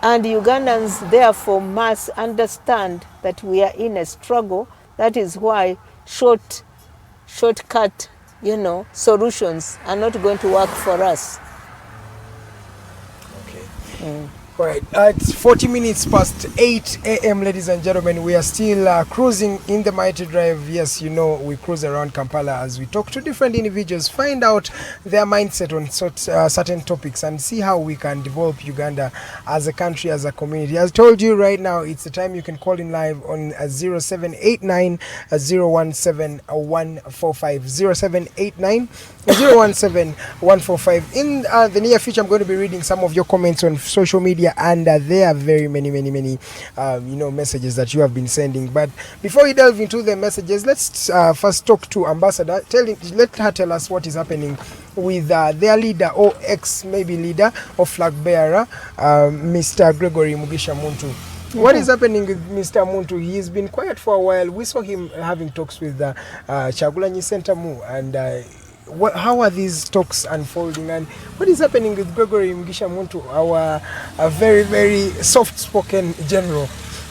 And Ugandans, therefore, must understand that we are in a struggle. That is why shortcut, solutions are not going to work for us. Okay. All right, it's 40 minutes past 8 a.m., ladies and gentlemen. We are still cruising in the Mighty Drive. Yes, you know, we cruise around Kampala as we talk to different individuals, find out their mindset on certain topics and see how we can develop Uganda as a country, as a community. As I told you right now, it's the time you can call in live on 0789 017 145. 0789 017 145. In the near future, I'm going to be reading some of your comments on social media, and there are very many messages that you have been sending. But before we delve into the messages, let's first talk to Ambassador. Let her tell us what is happening with their leader, or maybe leader or flag bearer, Mr. Gregory Mugisha Muntu. What is happening with Mr. Muntu? He's been quiet for a while. We saw him having talks with Kyagulanyi Ssentamu, and how are these talks unfolding, and what is happening with Gregory Mugisha Muntu, our very, very soft-spoken general?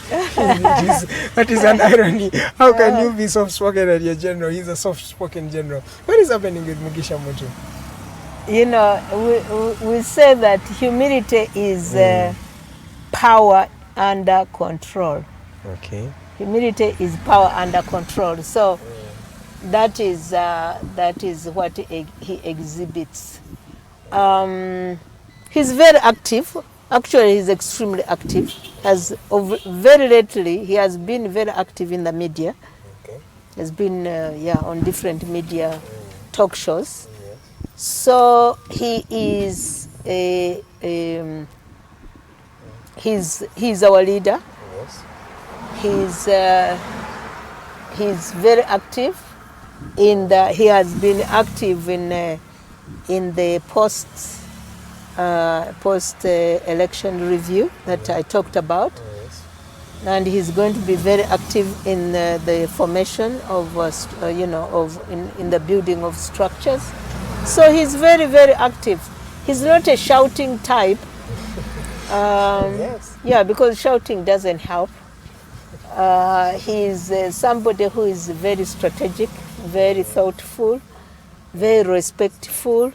That is an irony. How can you be soft-spoken and your general? He's a soft-spoken general. What is happening with Mugisha Muntu? You know, we say that humility is power under control. Okay. Humility is power under control. So that is what he exhibits. He's very active. Actually, he's extremely active. Very lately, he has been very active in the media. Okay. Has been on different media talk shows. So he is he's our leader. Yes. He's very active. He has been active in the post election review that I talked about. Yes. And he's going to be very active in the formation of in the building of structures. So he's very, very active. He's not a shouting type. Yes. Yeah, because shouting doesn't help. He's somebody who is very strategic, very thoughtful, very respectful.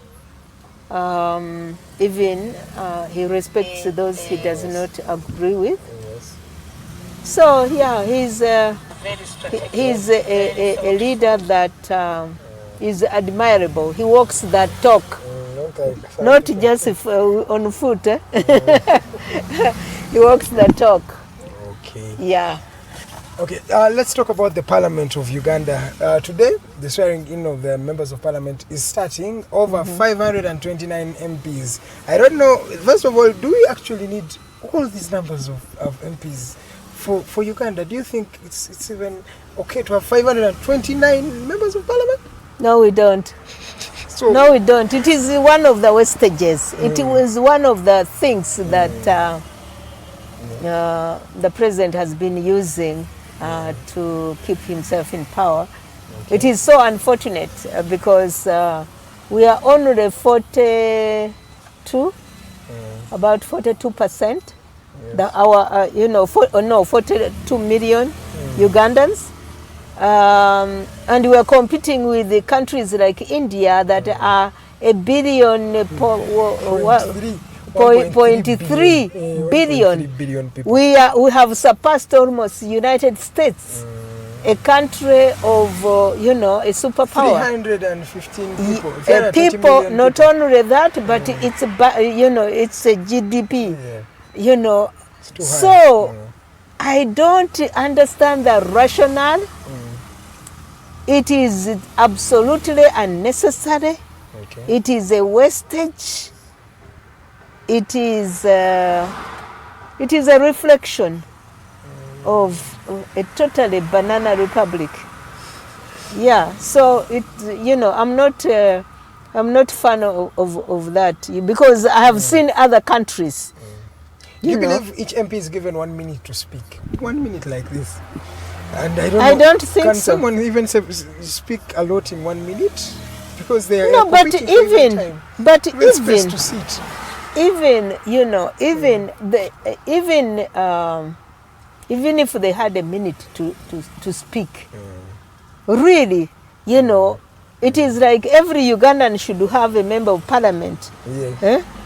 Even he respects those he does not agree with. Yes. So yeah, he's a leader that is admirable. He walks that talk, not just on foot. He walks that talk. Okay. Yeah. Okay, let's talk about the Parliament of Uganda. Today, the swearing in of the members of Parliament is starting. Over 529 MPs. I don't know, first of all, do we actually need all these numbers of MPs for Uganda? Do you think it's even okay to have 529 members of Parliament? No, we don't. So, No, we don't. It is one of the wastages. It was one of the things that the president has been using to keep himself in power. Okay. It is so unfortunate because we are only 42, about 42%. Yes. 42 million Ugandans. And we are competing with the countries like India that are 1 billion, 0.3 billion. People. We have surpassed almost United States, a country of a superpower. 315 people. People, not only that, but it's a GDP. Yeah. It's too high. So I don't understand the rationale. It is absolutely unnecessary. Okay. It is a wastage. It is a reflection of a totally banana republic. Yeah, so I'm not fan of that because I have seen other countries. Do you believe each MP is given 1 minute to speak? 1 minute like this? And I don't think can so. Someone even speak a lot in 1 minute? Because they are No, but even space to sit. Even if they had a minute to speak, really, it is like every Ugandan should have a member of parliament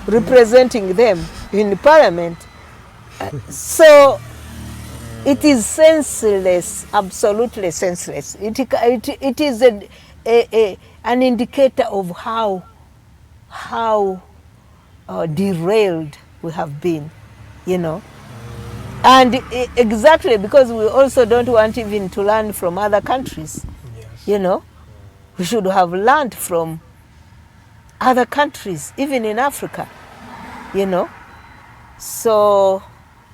representing them in parliament. So it is senseless, absolutely senseless. It is an indicator of how derailed we have been, you know. And exactly because we also don't want even to learn from other countries, you know. We should have learned from other countries, even in Africa, you know. So,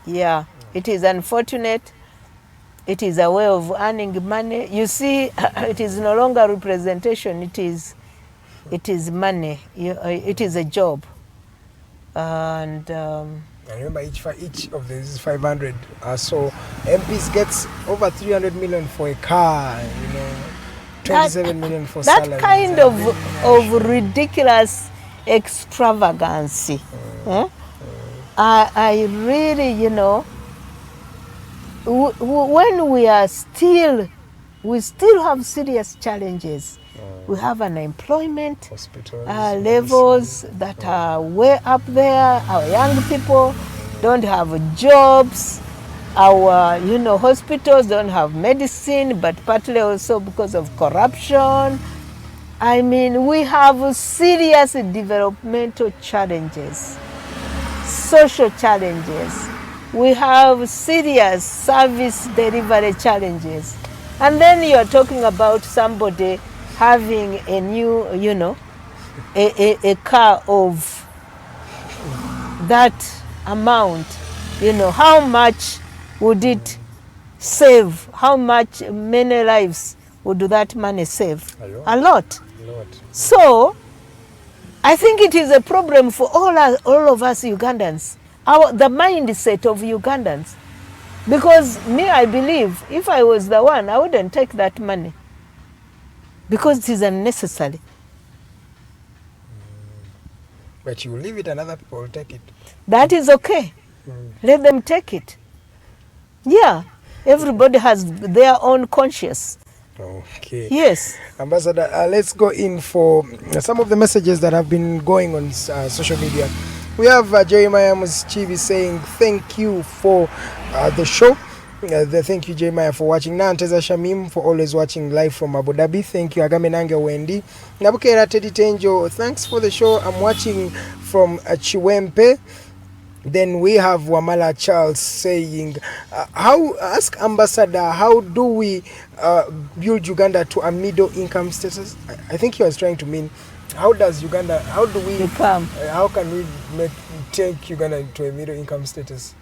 yeah, it is unfortunate. It is a way of earning money. You see, it is no longer representation. It is money. It is a job. And I remember each of these 500 so MPs gets over 300 million for a car, you know, 27 million for salaries. That kind of ridiculous extravagance. I really, you know, when we still have serious challenges. We have unemployment levels that are way up there. Our young people don't have jobs. Our, you know, hospitals don't have medicine, but partly also because of corruption. I mean, we have serious developmental challenges, social challenges. We have serious service delivery challenges. And then you're talking about somebody having a new, you know, a car of that amount, you know, how much would it save? How many lives would that money save? A lot. So, I think it is a problem for all of us Ugandans, the mindset of Ugandans. Because me, I believe, if I was the one, I wouldn't take that money. Because it is unnecessary. But you leave it and other people will take it. That is okay. Let them take it. Yeah. Everybody has their own conscience. Okay. Yes. Ambassador, let's go in for some of the messages that have been going on social media. We have Jeremiah Muschibi saying, thank you for the show. Thank you, Jeremiah, for watching. Nanteza Shamim for always watching live from Abu Dhabi. Thank you, Agamenange Wendy. Nabukera Teddy Tenjo, thanks for the show. I'm watching from Chiwempe. Then we have Wamala Charles saying, ask Ambassador, how do we build Uganda to a middle income status? I think he was trying to mean, how can we take Uganda to a middle income status?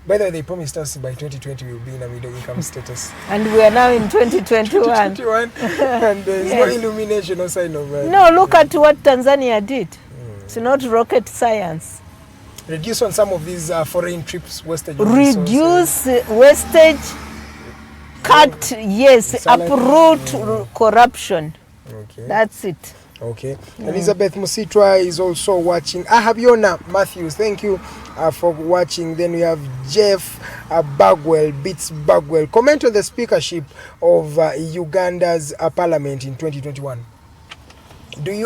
By the way, they promised us by 2020 we will be in a middle income status. And we are now in 2021. 2021, and there is no illumination or sign of that. No, look at what Tanzania did. It's not rocket science. Reduce on some of these foreign trips, wastage. Reduce wastage, cut, uproot corruption. Okay. That's it. Okay. Elizabeth Musitwa is also watching. Habiona Matthews, thank you for watching. Then we have Jeff Bagwell, Beats Bagwell. Comment on the speakership of Uganda's parliament in 2021.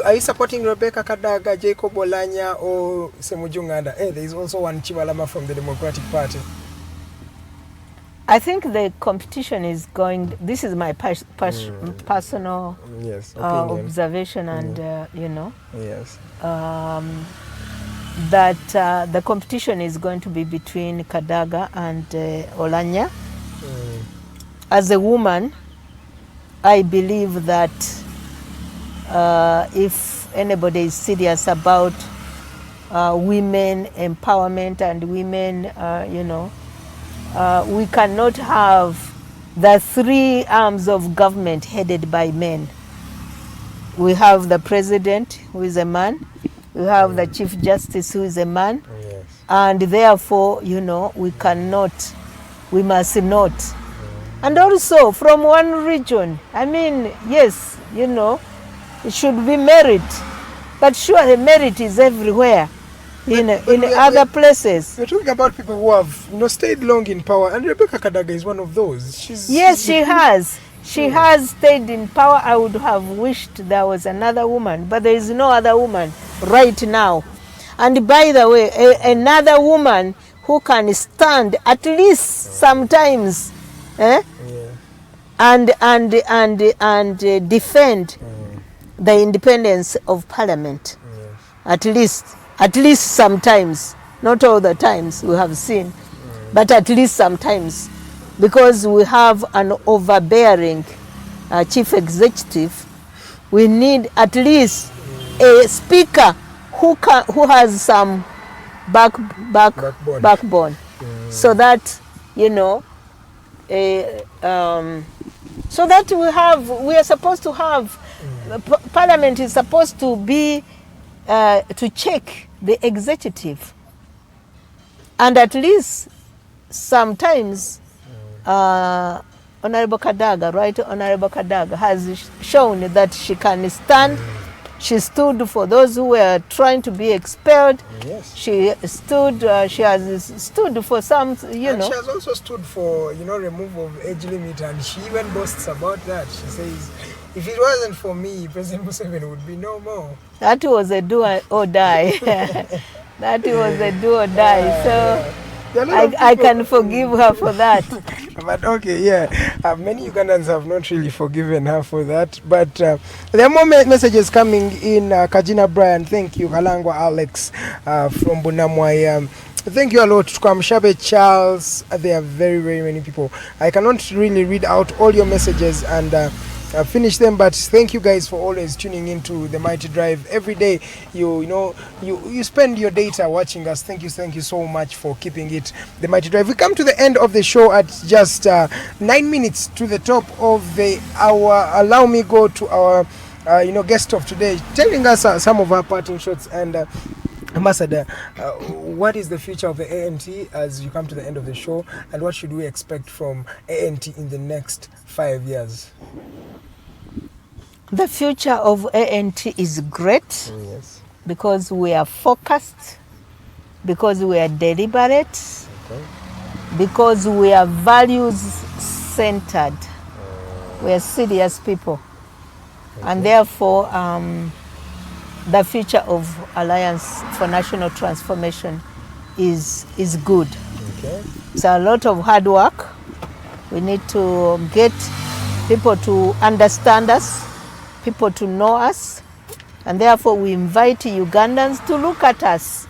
Are you supporting Rebecca Kadaga, Jacob Olanya, or Semujunganda? There is also one Chibalama from the Democratic Party. I think the competition is going. This is my personal observation, and you know, that the competition is going to be between Kadaga and Olanya. As a woman, I believe that if anybody is serious about women empowerment and women, you know. We cannot have the three arms of government headed by men. We have the president, who is a man. We have the chief justice, who is a man. And therefore, you know, we must not. And also from one region, I mean, yes, you know, it should be merit. But sure, merit is everywhere. In other places. We're talking about people who have stayed long in power, and Rebecca Kadaga is one of those. She has. She has stayed in power. I would have wished there was another woman, but there is no other woman right now. And by the way, another woman who can stand at least sometimes, and defend the independence of Parliament. At least sometimes, not all the times we have seen, but at least sometimes, because we have an overbearing chief executive. We need at least a speaker who has some backbone, so that, you know, so that we are supposed to have, Parliament is supposed to be to check the executive, and at least sometimes Honorable Kadaga, Right Honorable Kadaga, has shown that she can stand. She stood for those who were trying to be expelled. Yes. She stood. She has stood for some, you know. She has also stood for, you know, removal of age limit, and she even boasts about that. She says, if it wasn't for me, President Museveni would be no more. That was a do or die. That was a do or die. So I can forgive her for that. But okay, yeah, many Ugandans have not really forgiven her for that. But there are more messages coming in. Kajina Brian, thank you. Kalangwa Alex from Bunamwai. Thank you a lot. Kwamshabe Charles. There are very, very many people. I cannot really read out all your messages and finish them, but thank you guys for always tuning into the Mighty Drive every day. You spend your data watching us. Thank you so much for keeping it the Mighty Drive. We come to the end of the show at just 9 minutes to the top of the hour. Allow me go to our guest of today, telling us some of our parting shots. And Ambassador, what is the future of the ANT as you come to the end of the show, and what should we expect from ANT in the next 5 years? The future of ANT is great, Yes. because we are focused, because we are deliberate, because we are values-centered. We are serious people. And therefore, the future of Alliance for National Transformation is good. Okay. It's a lot of hard work. We need to get people to understand us, people to know us, and therefore we invite Ugandans to look at us,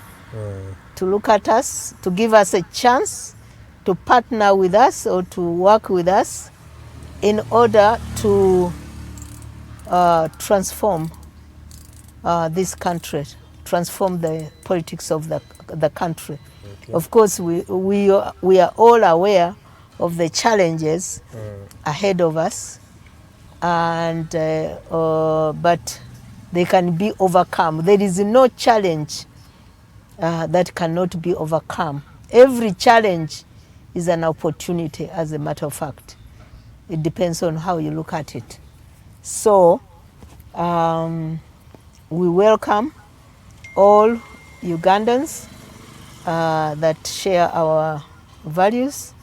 to give us a chance to partner with us or to work with us in order to transform this country, transform the politics of the country. Okay. Of course, we are all aware of the challenges ahead of us, and but they can be overcome. There is no challenge that cannot be overcome. Every challenge is an opportunity, as a matter of fact. It depends on how you look at it. So we welcome all Ugandans that share our values,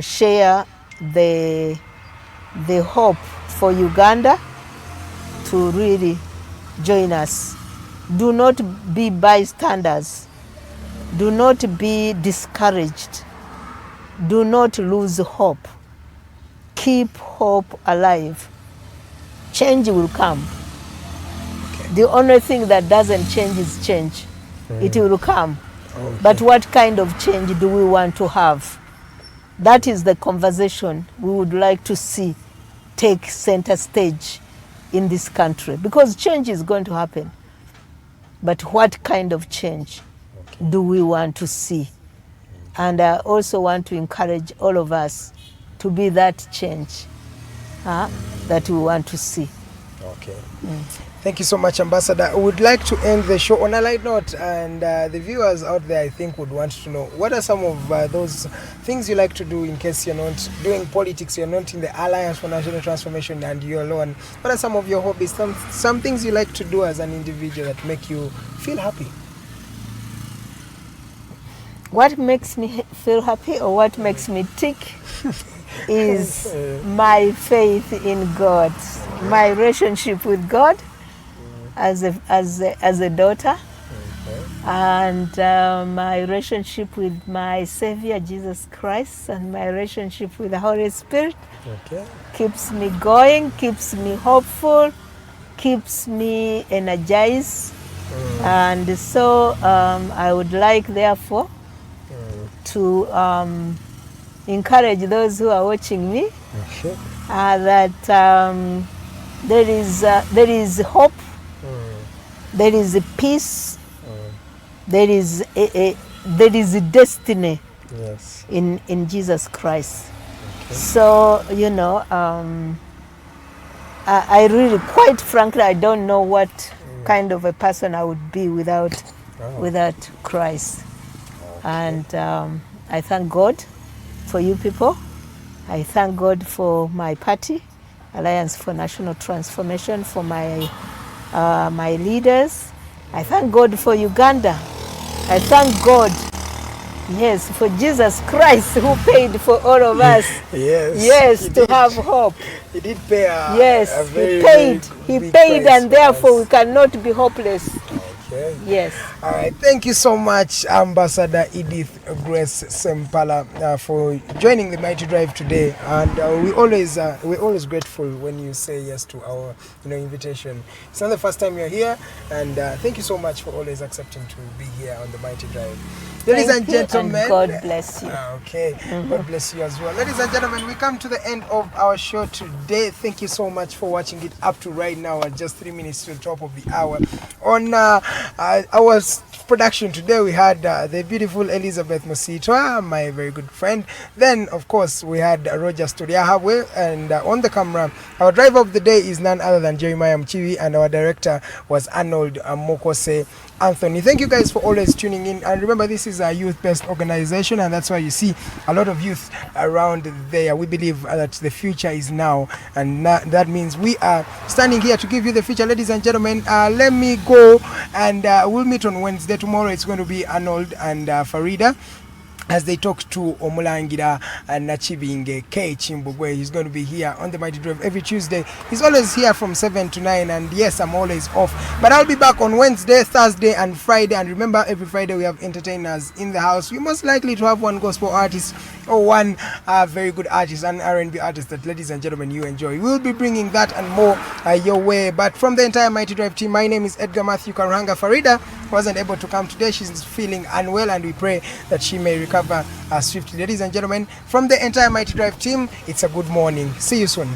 share the hope for Uganda to really join us. Do not be bystanders. Do not be discouraged. Do not lose hope. Keep hope alive. Change will come. Okay. The only thing that doesn't change is change. It will come. Okay. But what kind of change do we want to have? That is the conversation we would like to see take center stage in this country, because change is going to happen. But what kind of change do we want to see? And I also want to encourage all of us to be that change that we want to see. Okay. Thank you so much, Ambassador. I would like to end the show on a light note, and the viewers out there, I think, would want to know, what are some of those things you like to do in case you're not doing politics, you're not in the Alliance for National Transformation and you're alone? What are some of your hobbies, some things you like to do as an individual that make you feel happy? What makes me feel happy, or what makes me tick, is my faith in God, my relationship with God as a daughter, And my relationship with my Savior, Jesus Christ, and my relationship with the Holy Spirit keeps me going, keeps me hopeful, keeps me energized. And so I would like, therefore, to encourage those who are watching me that there is hope, there is peace, there is a destiny in Jesus Christ. So, you know, I really, quite frankly, I don't know what kind of a person I would be without Christ. And I thank God for you people. I thank God for my party, Alliance for National Transformation, for my my leaders. I thank God for Uganda. I thank God, yes, for Jesus Christ who paid for all of us. Yes, to have hope. He did pay yes, he paid, and therefore we cannot be hopeless. Yes. All right. Thank you so much, Ambassador Edith Grace Ssempala, for joining the Mighty Drive today. And we're always grateful when you say yes to our invitation. It's not the first time you're here, and thank you so much for always accepting to be here on the Mighty Drive. Ladies and gentlemen, and God bless you. Okay, God bless you as well. Ladies and gentlemen, we come to the end of our show today. Thank you so much for watching it up to right now at just 3 minutes to the top of the hour. On our production today, we had the beautiful Elizabeth Musitwa, my very good friend. Then, of course, we had Roger Sturiahabwe, and on the camera, our driver of the day is none other than Jeremiah Mchiwi, and our director was Arnold Mokose Anthony. Thank you guys for always tuning in, and remember, this is a youth-based organization, and that's why you see a lot of youth around there. We believe that the future is now, and that means we are standing here to give you the future. Ladies and gentlemen, let me go, and we'll meet on Wednesday. Tomorrow it's going to be Arnold and Farida as they talk to Omulangira and Nachibinge K. Chimbugwe. He's going to be here on the Mighty Drive every Tuesday. He's always here from 7 to 9, and yes, I'm always off. But I'll be back on Wednesday, Thursday, and Friday. And remember, every Friday we have entertainers in the house. We're most likely to have one gospel artist or one very good artist, an R&B artist that, ladies and gentlemen, you enjoy. We'll be bringing that and more your way. But from the entire Mighty Drive team, my name is Edgar Matthew Karuhanga. Farida wasn't able to come today. She's feeling unwell, and we pray that she may recover swiftly. Ladies and gentlemen, from the entire Mighty Drive team, it's a good morning. See you soon.